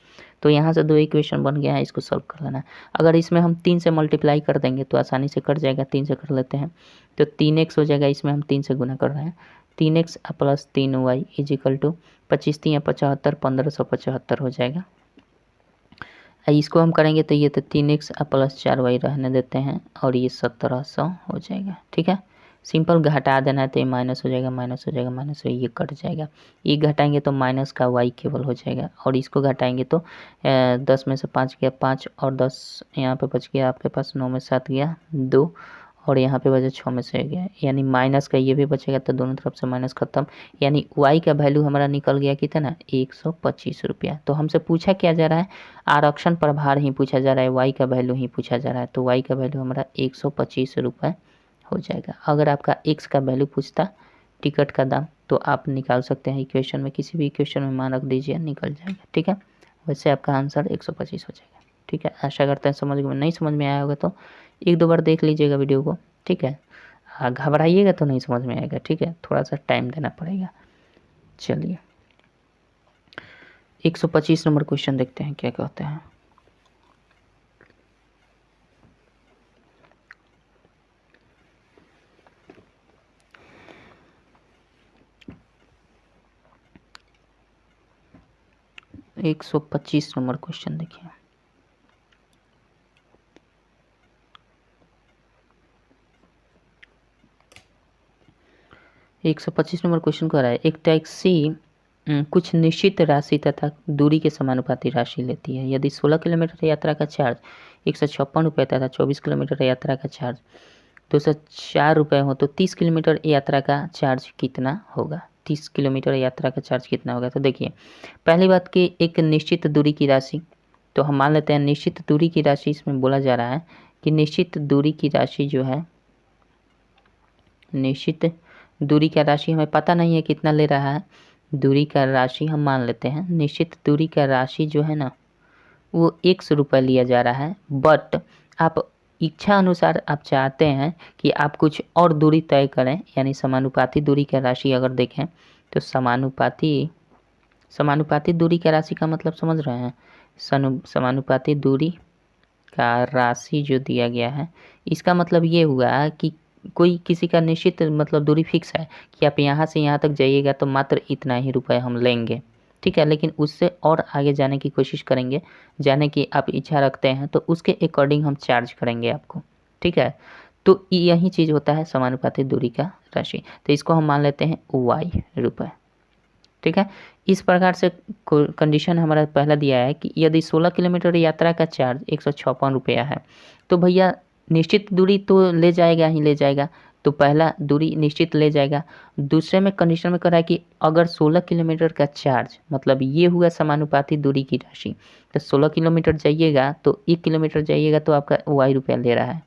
तो यहाँ से 2 इक्वेशन बन गया है, इसको सॉल्व कर लेना है। अगर इसमें हम 3 से मल्टीप्लाई कर देंगे तो आसानी से कट जाएगा, 3 से कर लेते हैं तो 3x हो जाएगा, इसमें हम 3 से गुना कर रहे हैं, 3x plus 3y is equal to 25 3 75, 1575 हो जाएगा। इसको हम करेंगे तो ये तो 3x प्लस 4y रहने देते हैं, और ये 1700 हो जाएगा, ठीक है। सिंपल घटा देना है, तो ये माइनस हो जाएगा, माइनस हो जाएगा, माइनस हो, ये कट जाएगा। ये घटाएंगे तो माइनस का y केवल हो जाएगा, और इसको घटाएंगे तो 10 में से 5 गया 5, और 10 यहाँ पे बच गया आपके पास, 9 में 7 गया 2, और यहाँ पे बचा 6 में से गया, यानी माइनस का ये भी बचेगा, तो दोनों तरफ से माइनस खत्म। यानी y का वैल्यू हमारा निकल गया कितना, 125 रुपया। तो हमसे पूछा क्या जा रहा है, आरक्षण प्रभार ही पूछा जा रहा है, y का वैल्यू ही पूछा जा रहा है, तो y का वैल्यू हमारा 125 रुपये हो जाएगा। अगर आपका x का वैल्यू पूछता टिकट का दाम, तो आप निकाल सकते हैं इक्वेशन में, किसी भी इक्वेशन में मान रख दीजिए, निकल जाएगा, ठीक है। वैसे आपका आंसर 125 हो जाएगा, ठीक है। आशा करते हैं समझ में, नहीं समझ में आया होगा तो 1-2 बार देख लीजिएगा वीडियो को, ठीक है। घबराइएगा तो नहीं समझ में आएगा, ठीक है, थोड़ा सा टाइम देना पड़ेगा। चलिए 125 नंबर क्वेश्चन देखते हैं क्या कहते हैं। एक 125 नंबर क्वेश्चन देखिए। एक 125 नंबर क्वेश्चन कह रहा है, एक टैक्सी कुछ निश्चित राशि तथा दूरी के समानुपाती राशि लेती है। यदि 16 किलोमीटर यात्रा का चार्ज 156 रुपये तथा 24 किलोमीटर यात्रा का चार्ज 204 रुपये हो, तो 30 किलोमीटर यात्रा का चार्ज कितना होगा। 30 किलोमीटर यात्रा का चार्ज कितना होगा। तो देखिए पहली बात कि एक निश्चित दूरी की राशि, तो हम मान लेते हैं निश्चित दूरी की राशि, इसमें बोला जा रहा है कि निश्चित दूरी की राशि जो है, निश्चित दूरी का राशि हमें पता नहीं है कितना ले रहा है, दूरी का राशि हम मान लेते हैं। निश्चित दूरी का राशि जो है ना, वो 100 रुपये लिया जा रहा है, बट आप इच्छा अनुसार आप चाहते हैं कि आप कुछ और दूरी तय करें, यानी समानुपाती दूरी का राशि अगर देखें तो समानुपाती दूरी का राशि का मतलब समझ रहे हैं, समानुपाती दूरी का राशि जो दिया गया है, इसका मतलब ये हुआ कि कोई किसी का निश्चित मतलब दूरी फिक्स है कि आप यहाँ से यहाँ तक जाइएगा तो मात्र इतना ही रुपए हम लेंगे, ठीक है। लेकिन उससे और आगे जाने की कोशिश करेंगे, जाने की आप इच्छा रखते हैं तो उसके अकॉर्डिंग हम चार्ज करेंगे आपको, ठीक है। तो यही चीज़ होता है समानुपाती दूरी का राशि। तो इसको हम मान लेते हैं y रुपये, ठीक है। इस प्रकार से कंडीशन हमारा पहला दिया है कि यदि 16 किलोमीटर यात्रा का चार्ज 156 रुपया है, तो भैया निश्चित दूरी तो ले जाएगा ही ले जाएगा, तो पहला दूरी निश्चित ले जाएगा। दूसरे में कंडीशन में कह रहा है कि अगर 16 किलोमीटर का चार्ज, मतलब ये हुआ समानुपाती दूरी की राशि, तो 16 किलोमीटर जाइएगा तो 1 किलोमीटर जाइएगा तो आपका y रुपया ले रहा है,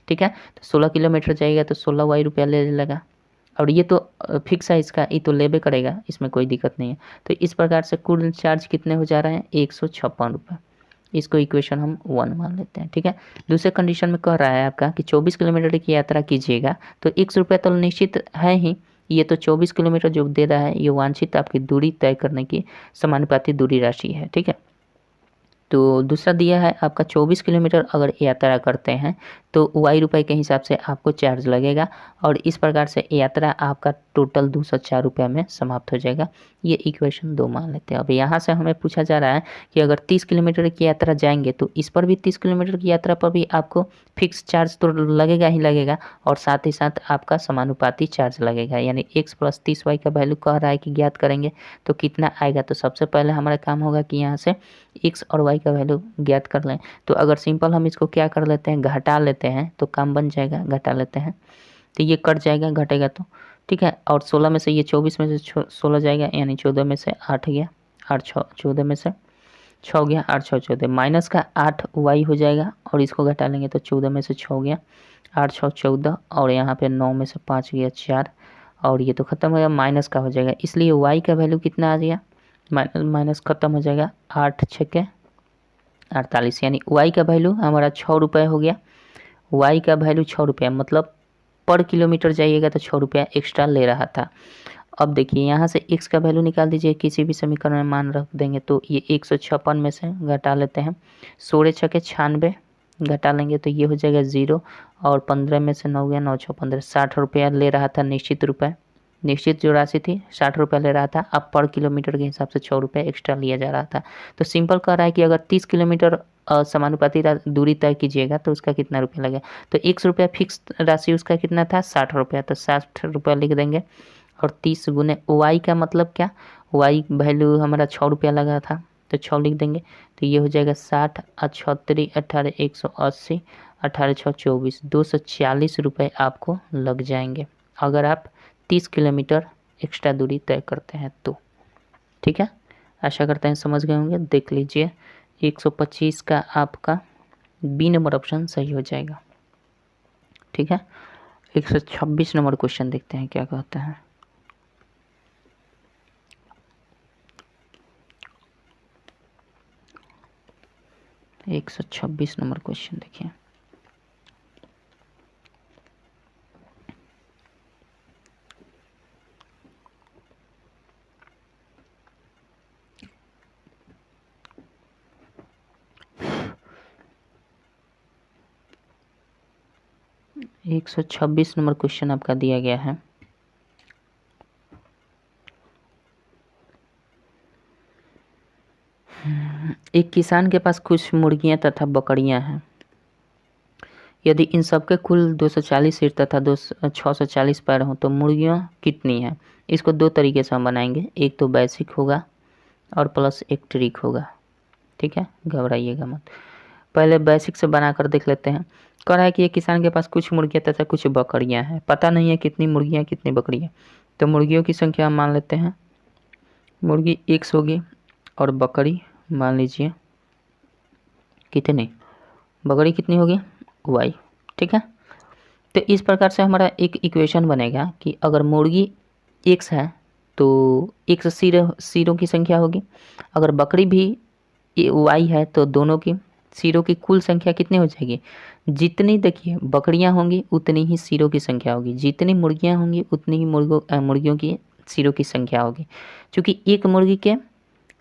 ठीक है। तो 16 किलोमीटर जाइएगा तो 16 y रुपया ले लेगा, और ये तो फिक्स है इसका, ये तो लेबे करेगा, इसमें कोई दिक्कत नहीं है। तो इस प्रकार से कुल चार्ज कितने हो जा रहे हैं, 156 रुपये। इसको इक्वेशन हम 1 मान लेते हैं, ठीक है। दूसरे कंडीशन में कह रहा है आपका कि 24 किलोमीटर की यात्रा कीजिएगा, तो 100 रुपये तो निश्चित है ही। ये तो 24 किलोमीटर जो दे रहा है ये वांछित आपकी दूरी तय करने की समानुपाती दूरी राशि है, ठीक है। तो दूसरा दिया है आपका 24 किलोमीटर अगर यात्रा करते हैं तो y रुपये के हिसाब से आपको चार्ज लगेगा, और इस प्रकार से यात्रा आपका टोटल 204 रुपये में समाप्त हो जाएगा। ये इक्वेशन 2 मान लेते हैं। अब यहाँ से हमें पूछा जा रहा है कि अगर 30 किलोमीटर की यात्रा जाएंगे तो इस पर भी 30 किलोमीटर की यात्रा पर भी आपको फिक्स चार्ज तो लगेगा ही लगेगा, और साथ ही साथ आपका समानुपाती चार्ज लगेगा, यानी x + 30y का वैल्यू कह रहा है कि ज्ञात करेंगे तो कितना आएगा। तो सबसे पहले हमारा काम होगा कि यहाँ से x और y का वैल्यू ज्ञात कर लें। तो अगर सिंपल हम इसको क्या कर लेते हैं, घटा लेते हैं तो काम बन जाएगा। घटा लेते हैं तो ये कट जाएगा, घटेगा तो ठीक है। और 16 में से ये 24 में से 16 जाएगा, यानी 14 में से 8 गया, 8 6 14 में से 6 गया, 8 6 14 माइनस का 8 y हो जाएगा, और इसको घटा लेंगे तो 14 में से 6 गया, 8 6 14, और यहाँ पे 9 में से 5 गया 4, और ये तो खत्म हो गया, माइनस का हो जाएगा। इसलिए y का वैल्यू कितना आ गया, माइनस खत्म हो जाएगा, 8 6 48, यानी y का वैल्यू हमारा 6 रुपये हो गया। y का वैल्यू 6 रुपया, मतलब पर किलोमीटर जाइएगा तो 6 रुपया एक्स्ट्रा ले रहा था। अब देखिए यहाँ से x का वैल्यू निकाल दीजिए, किसी भी समीकरण में मान रख देंगे तो ये 156 में से घटा लेते हैं, 16 6 96 घटा लेंगे तो ये हो जाएगा 0, और 15 में से 9 गया, 9 6 15, 60 रुपया ले रहा था निश्चित रुपये। निश्चित जो राशि थी 60 रुपया ले रहा था, अब पर किलोमीटर के हिसाब से 6 रुपये एक्स्ट्रा लिया जा रहा था। तो सिंपल कह रहा है कि अगर 30 किलोमीटर समानुपाती दूरी तय कीजिएगा तो उसका कितना रुपया लगेगा। तो 100 रुपया फिक्स राशि उसका कितना था, 60 रुपया, तो 60 रुपया लिख देंगे, और 30 गुने y का मतलब क्या, y वैल्यू हमारा 6 रुपया लगा था तो 6 लिख देंगे, तो ये हो जाएगा 60 36 18 180, 18 6 24, 240 रुपये आपको लग जाएंगे अगर आप 30 किलोमीटर एक्स्ट्रा दूरी तय करते हैं तो, ठीक है। आशा करते हैं समझ गए होंगे। देख लीजिए 125 का आपका बी नंबर ऑप्शन सही हो जाएगा, ठीक है। 126 नंबर क्वेश्चन देखते हैं क्या कहता है। एक 126 नंबर क्वेश्चन देखिए। एक 126 नंबर क्वेश्चन आपका दिया गया है। एक किसान के पास कुछ मुर्गियां तथा बकरियां हैं। यदि इन सबके कुल 240 सिर तथा 640 पैर हों तो मुर्गियां कितनी हैं। इसको दो तरीके से हम बनाएंगे, एक तो बेसिक होगा और प्लस एक ट्रिक होगा, ठीक है, घबराइएगा मत। पहले बेसिक से बनाकर देख लेते हैं। कह रहा है कि एक किसान के पास कुछ मुर्गियां तथा कुछ बकरियां हैं, पता नहीं है कितनी मुर्गियां कितनी बकरियां। तो मुर्गियों की संख्या हम मान लेते हैं, मुर्गी X होगी और बकरी मान लीजिए कितनी, बकरी कितनी होगी Y, ठीक है। तो इस प्रकार से हमारा एक इक्वेशन बनेगा कि अगर मुर्गी X है तो X सिरों की संख्या होगी, अगर बकरी भी Y है तो दोनों की सिरों की कुल संख्या कितनी हो जाएगी, जितनी देखिए बकरियां होंगी उतनी ही सिरों की संख्या होगी, जितनी मुर्गियां होंगी उतनी ही मुर्गियों की सिरों की संख्या होगी। क्योंकि एक मुर्गी के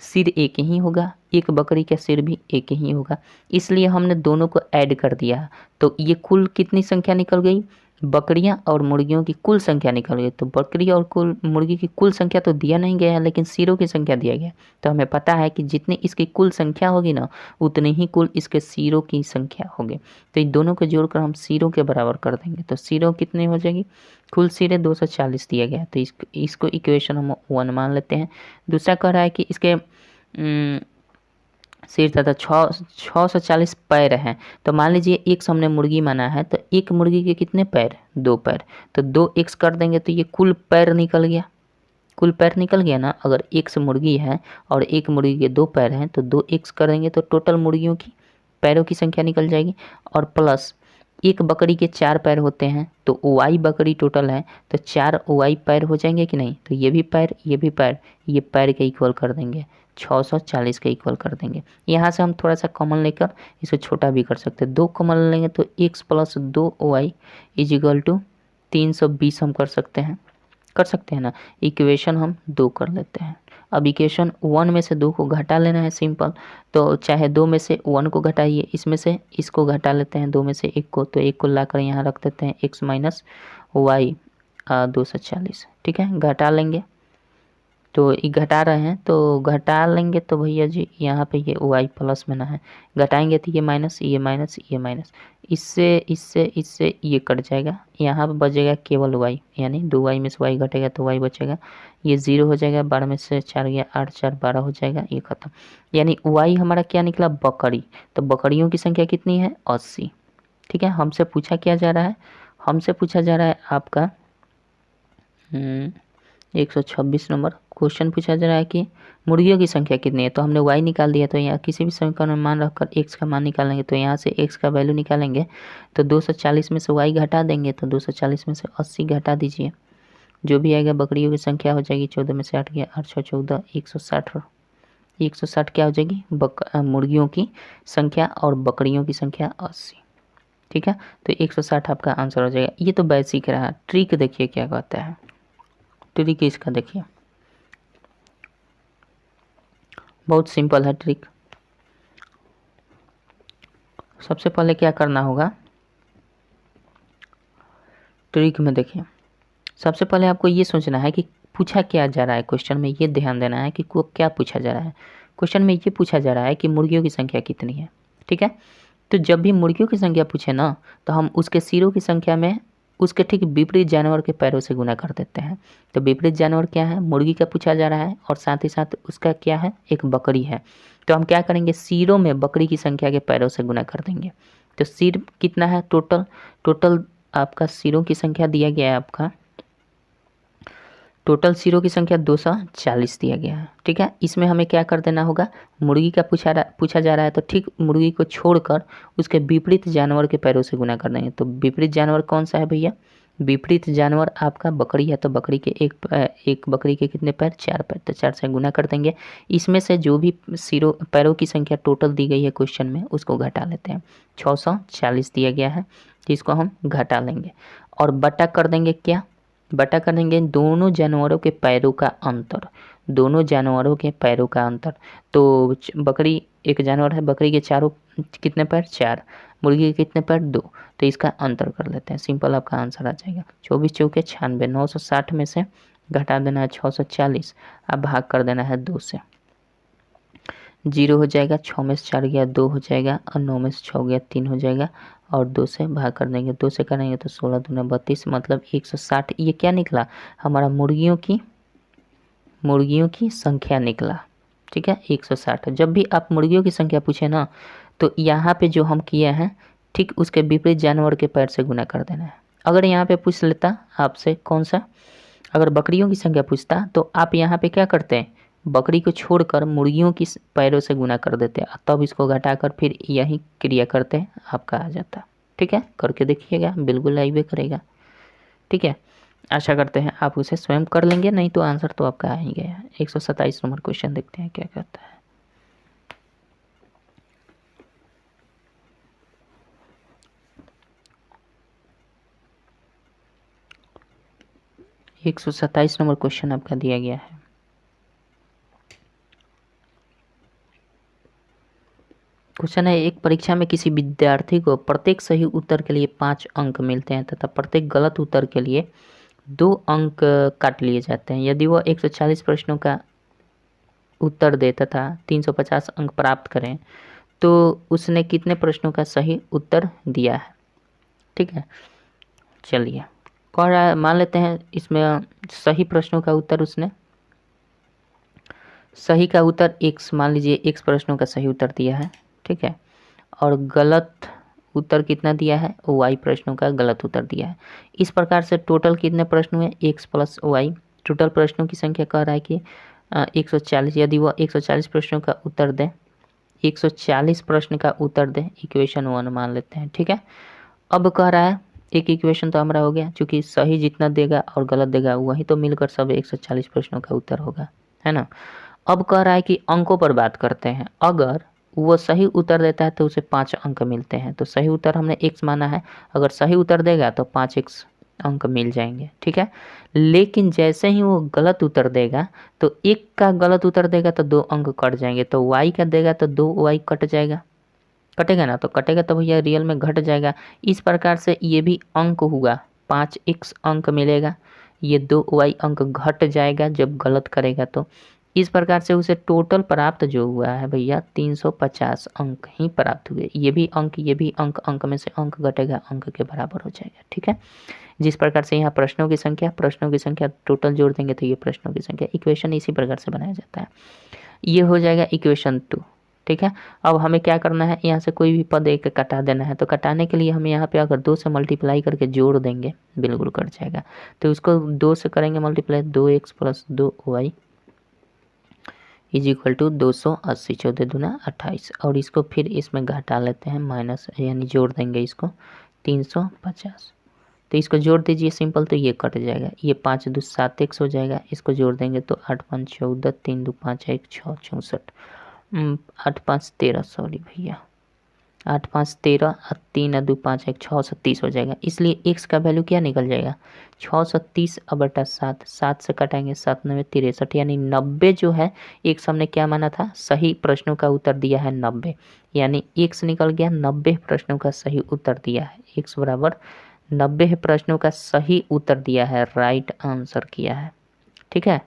सिर एक ही होगा, एक बकरी का सिर भी एक ही होगा, इसलिए हमने दोनों को ऐड कर दिया। तो ये कुल कितनी संख्या निकल गई, बकरियां और मुर्गियों की कुल संख्या निकल गई। तो बकरी और कुल मुर्गी की कुल संख्या तो दिया नहीं गया है, लेकिन सिरों की संख्या दिया गया। तो हमें पता है कि जितनी इसकी कुल संख्या होगी ना उतनी ही कुल इसके सिरों की संख्या होगी। तो इन दोनों को जोड़कर हम सिरों के बराबर कर देंगे, तो सिरों कितनी हो जाएगी, कुल सिरे 240 दिया गया। तो इसको इक्वेशन हम 1 मान लेते हैं। दूसरा कह रहा है कि इसके सिर तथा 640 पैर हैं। तो मान लीजिए एक हमने मुर्गी माना है, तो एक मुर्गी के कितने पैर, 2 पैर, तो 2x कर देंगे तो ये कुल पैर निकल गया, कुल पैर निकल गया ना। अगर x मुर्गी है और एक मुर्गी के 2 पैर हैं तो 2x करेंगे तो टोटल मुर्गियों की पैरों की संख्या निकल जाएगी। और प्लस एक बकरी के 4 पैर होते हैं तो y बकरी टोटल है तो 4 y पैर हो जाएंगे कि नहीं, तो ये भी पैर, ये भी पैर, ये पैर के इक्वल कर देंगे, 640 के इक्वल कर देंगे। यहाँ से हम थोड़ा सा कॉमन लेकर इसे छोटा भी कर सकते हैं, 2 कॉमन लेंगे तो x + 2y = 320 हम कर सकते हैं ना। इक्वेशन हम 2 कर लेते हैं। अब इक्वेशन 1 में से 2 को घटा लेना है सिंपल, तो चाहे 2 में से 1 को घटाइए, इसमें से इसको घटा लेते हैं 2 में से 1 को, तो 1 को लाकर यहाँ रख देते हैं x - y 240, ठीक है। घटा लेंगे तो ये घटा रहे हैं तो घटा लेंगे तो भैया जी यहाँ पे ये y प्लस में ना है, घटाएंगे तो ये माइनस, ये माइनस, ये माइनस, इससे ये कट जाएगा, यहाँ पे बचेगा केवल y, यानी 2y में से y घटेगा तो y बचेगा, ये 0 हो जाएगा, 12 में से 4 गया 8, 4 12 हो जाएगा, ये खत्म। यानी y हमारा क्या निकला, बकरी। तो बकरियों की संख्या कितनी है, 80, ठीक है। हमसे पूछा क्या जा रहा है, हमसे पूछा जा रहा है आपका 126 नंबर क्वेश्चन पूछा जा रहा है कि मुर्गियों की संख्या कितनी है। तो हमने y निकाल दिया, तो यहाँ किसी भी समीकरण में मान रखकर x का मान निकालेंगे, तो यहाँ से x का वैल्यू निकालेंगे तो 240 में से y घटा देंगे, तो 240 में से 80 घटा दीजिए, जो भी आएगा बकरियों की संख्या हो जाएगी 14 में से 8 गया 8 6 14, 160, 160 क्या हो जाएगी, मुर्गियों की संख्या और बकरियों की संख्या 80, ठीक है। तो 160 आपका आंसर हो जाएगा। ये तो बेसिक रहा, ट्रिक देखिए क्या कहता है, ट्रिक इसका देखिए, बहुत सिंपल है ट्रिक। सबसे पहले क्या करना होगा ट्रिक में, देखिए सबसे पहले आपको ये सोचना है कि पूछा क्या जा रहा है क्वेश्चन में, ये ध्यान देना है कि क्या पूछा जा रहा है। क्वेश्चन में ये पूछा जा रहा है कि मुर्गियों की संख्या कितनी है, ठीक है। तो जब भी मुर्गियों की संख्या पूछे ना, तो हम उसके सिरों की संख्या में उसके ठीक विपरीत जानवर के पैरों से गुना कर देते हैं। तो विपरीत जानवर क्या है, मुर्गी का पूछा जा रहा है और साथ ही साथ उसका क्या है, एक बकरी है। तो हम क्या करेंगे, सिरों में बकरी की संख्या के पैरों से गुना कर देंगे। तो सिर कितना है, टोटल आपका सिरों की संख्या दिया गया है, आपका टोटल सिरों की संख्या 240 दिया गया है, ठीक है। इसमें हमें क्या कर देना होगा, मुर्गी का पूछा जा रहा है तो ठीक मुर्गी को छोड़कर उसके विपरीत जानवर के पैरों से गुना कर देंगे। तो विपरीत जानवर कौन सा है भैया, विपरीत जानवर आपका बकरी है, तो बकरी के एक बकरी के कितने पैर, 4 पैर, तो 4 से गुना कर देंगे। इसमें से जो भी सिरों पैरों की संख्या टोटल दी गई है क्वेश्चन में उसको घटा लेते हैं, 640 दिया गया है, जिसको हम घटा लेंगे और बटा कर देंगे, क्या बटा कर देंगे, दोनों जानवरों के पैरों का अंतर, दोनों जानवरों के पैरों का अंतर। तो बकरी एक जानवर है, बकरी के चारों कितने पैर, 4, मुर्गी के कितने पैर, 2, तो इसका अंतर कर लेते हैं, सिंपल आपका आंसर आ जाएगा 24 चौके 96, 960 में से घटा देना है 640, अब भाग कर देना है 2 से, 0 हो जाएगा, 6 में से 4 गया 2 हो जाएगा और 9 में से 6 गया 3 हो जाएगा और 2 से भाग कर देंगे, 2 से करेंगे तो 16 दूना 32, मतलब 160। ये क्या निकला, हमारा मुर्गियों की संख्या निकला, ठीक है 160। जब भी आप मुर्गियों की संख्या पूछे ना, तो यहाँ पे जो हम किए हैं ठीक उसके विपरीत जानवर के पैर से गुना कर देना है। अगर यहाँ पे पूछ लेता आपसे कौन सा, अगर बकरियों की संख्या पूछता तो आप यहाँ पे क्या करते हैं, बकरी को छोड़कर मुर्गियों की पैरों से गुना कर देते हैं, तब इसको घटाकर फिर यही क्रिया करते हैं, आपका आ जाता। ठीक है, करके देखिएगा, बिल्कुल आइए करेगा। ठीक है, आशा करते हैं आप उसे स्वयं कर लेंगे, नहीं तो आंसर तो आपका आ ही गया। 127 नंबर क्वेश्चन देखते हैं क्या कहता है। एक 127 नंबर क्वेश्चन आपका दिया गया है। क्वेश्चन है, एक परीक्षा में किसी विद्यार्थी को प्रत्येक सही उत्तर के लिए 5 अंक मिलते हैं तथा प्रत्येक गलत उत्तर के लिए 2 अंक काट लिए जाते हैं। यदि वह 140 प्रश्नों का उत्तर दे तथा 350 अंक प्राप्त करें तो उसने कितने प्रश्नों का सही उत्तर दिया है। ठीक है, चलिए कह रहा है, मान लेते हैं इसमें सही प्रश्नों का उत्तर उसने सही का उत्तर x, मान लीजिए x प्रश्नों का सही उत्तर दिया है। ठीक है, और गलत उत्तर कितना दिया है, y प्रश्नों का गलत उत्तर दिया है। इस प्रकार से टोटल कितने प्रश्न हुए, x प्लस y। टोटल प्रश्नों की संख्या कह रहा है कि 140। यदि वह 140 प्रश्नों का उत्तर दें, 140 प्रश्न का उत्तर दें, इक्वेशन 1 मान लेते हैं। ठीक है, अब कह रहा है एक इक्वेशन तो हमारा हो गया, क्योंकि सही जितना देगा और गलत देगा वही तो मिलकर सब 140 प्रश्नों का उत्तर होगा, है ना। अब कह रहा है कि अंकों पर बात करते हैं। अगर वो सही उत्तर देता है तो उसे 5 अंक मिलते हैं। तो सही उत्तर हमने x माना है, अगर सही उत्तर देगा तो 5x अंक मिल जाएंगे, ठीक है। लेकिन जैसे ही वो गलत उत्तर देगा, तो एक का गलत उत्तर देगा तो 2 अंक कट जाएंगे, तो y का देगा तो 2y कट जाएगा, कटेगा ना, तो कटेगा तो भैया रियल में घट जाएगा। इस प्रकार से ये भी अंक हुआ, 5x अंक मिलेगा, ये 2y अंक घट जाएगा जब गलत करेगा। तो इस प्रकार से उसे टोटल प्राप्त जो हुआ है भैया 350 अंक ही प्राप्त हुए। ये भी अंक, ये भी अंक, अंक में से अंक घटेगा, अंक के बराबर हो जाएगा, ठीक है। जिस प्रकार से यहाँ प्रश्नों की संख्या टोटल जोड़ देंगे तो ये प्रश्नों की संख्या, इक्वेशन इसी प्रकार से बनाया जाता है। ये हो जाएगा इक्वेशन 2, ठीक है। अब हमें क्या करना है, यहाँ से कोई भी पद एक कटा देना है। तो कटाने के लिए हम यहाँ पे अगर 2 से मल्टीप्लाई करके जोड़ देंगे बिल्कुल कट जाएगा। तो उसको 2 से करेंगे multiply, 2x plus 2y is equal to 280, 14 दूना 28। और इसको फिर इसमें घटा लेते हैं, माइनस यानी जोड़ देंगे इसको 350। तो इसको जोड़ दीजिए सिंपल, तो ये कट जाएगा, ये 5 2 7x हो जाएगा। इसको जोड़ देंगे तो 8 5 14, 3 2 5 1 6 64, 8 5 13, सॉरी भैया 8 5 13 और 3 2 5 1 630 हो जाएगा। इसलिए x का वैल्यू क्या निकल जाएगा, 630 बटा 7, 7 से कटाएंगे 7 9 63, यानी 90 जो है x हमने क्या माना था, सही प्रश्नों का उत्तर दिया है 90, यानी x निकल गया 90 प्रश्नों का सही उत्तर दिया है। x बराबर 90 प्रश्नों का सही उत्तर दिया है, राइट आंसर किया है, ठीक है,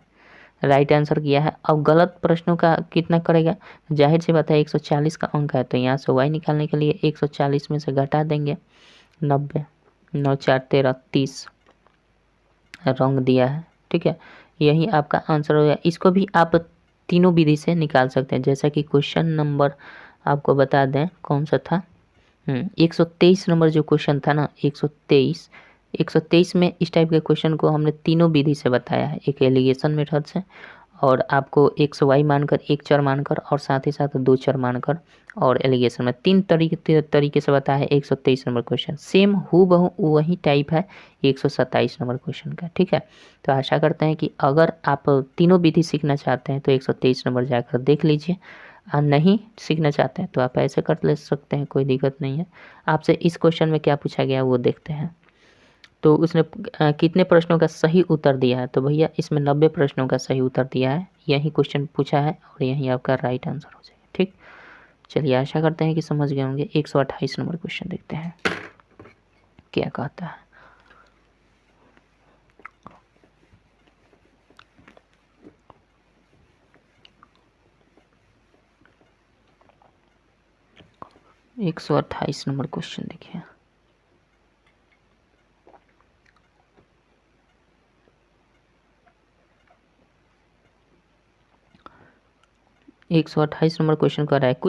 राइट आंसर किया है। अब गलत प्रश्नों का कितना करेगा, जाहिर सी बात है 140 का अंक है, तो यहाँ से y निकालने के लिए 140 में से घटा देंगे 90, 9 4 13 30 रंग दिया है, ठीक है। यही आपका आंसर हो गया। इसको भी आप तीनों विधि से निकाल सकते हैं, जैसा कि क्वेश्चन नंबर आपको बता दें कौन सा था, 123 नंबर जो क्वेश्चन था ना, 123 में इस टाइप के क्वेश्चन को हमने तीनों विधि से बताया है, एक एलिगेशन मेथड से, और आपको एक्स वाई मानकर, एक चर मानकर, और साथ ही साथ 2 चर मानकर, और एलिगेशन में 3 तरीके से बताया है 123 नंबर क्वेश्चन। सेम हूबहू वही टाइप है 127 नंबर क्वेश्चन का, ठीक है। तो आशा करते हैं कि अगर आप तीनों विधि सीखना चाहते हैं तो 123 नंबर जाकर देख लीजिए, नहीं सीखना चाहते हैं तो आप ऐसे कर ले सकते हैं, कोई दिक्कत नहीं है। आपसे इस क्वेश्चन में क्या पूछा गया वो देखते हैं। तो उसने कितने प्रश्नों का सही उत्तर दिया है, तो भैया इसमें 90 प्रश्नों का सही उत्तर दिया है, यही क्वेश्चन पूछा है और यही आपका राइट आंसर हो जाएगा, ठीक। चलिए आशा करते हैं कि समझ गए होंगे। 128 नंबर क्वेश्चन देखते हैं क्या कहता है। एक 128 नंबर क्वेश्चन देखिए, एक 128 नंबर क्वेश्चन कर रहा है,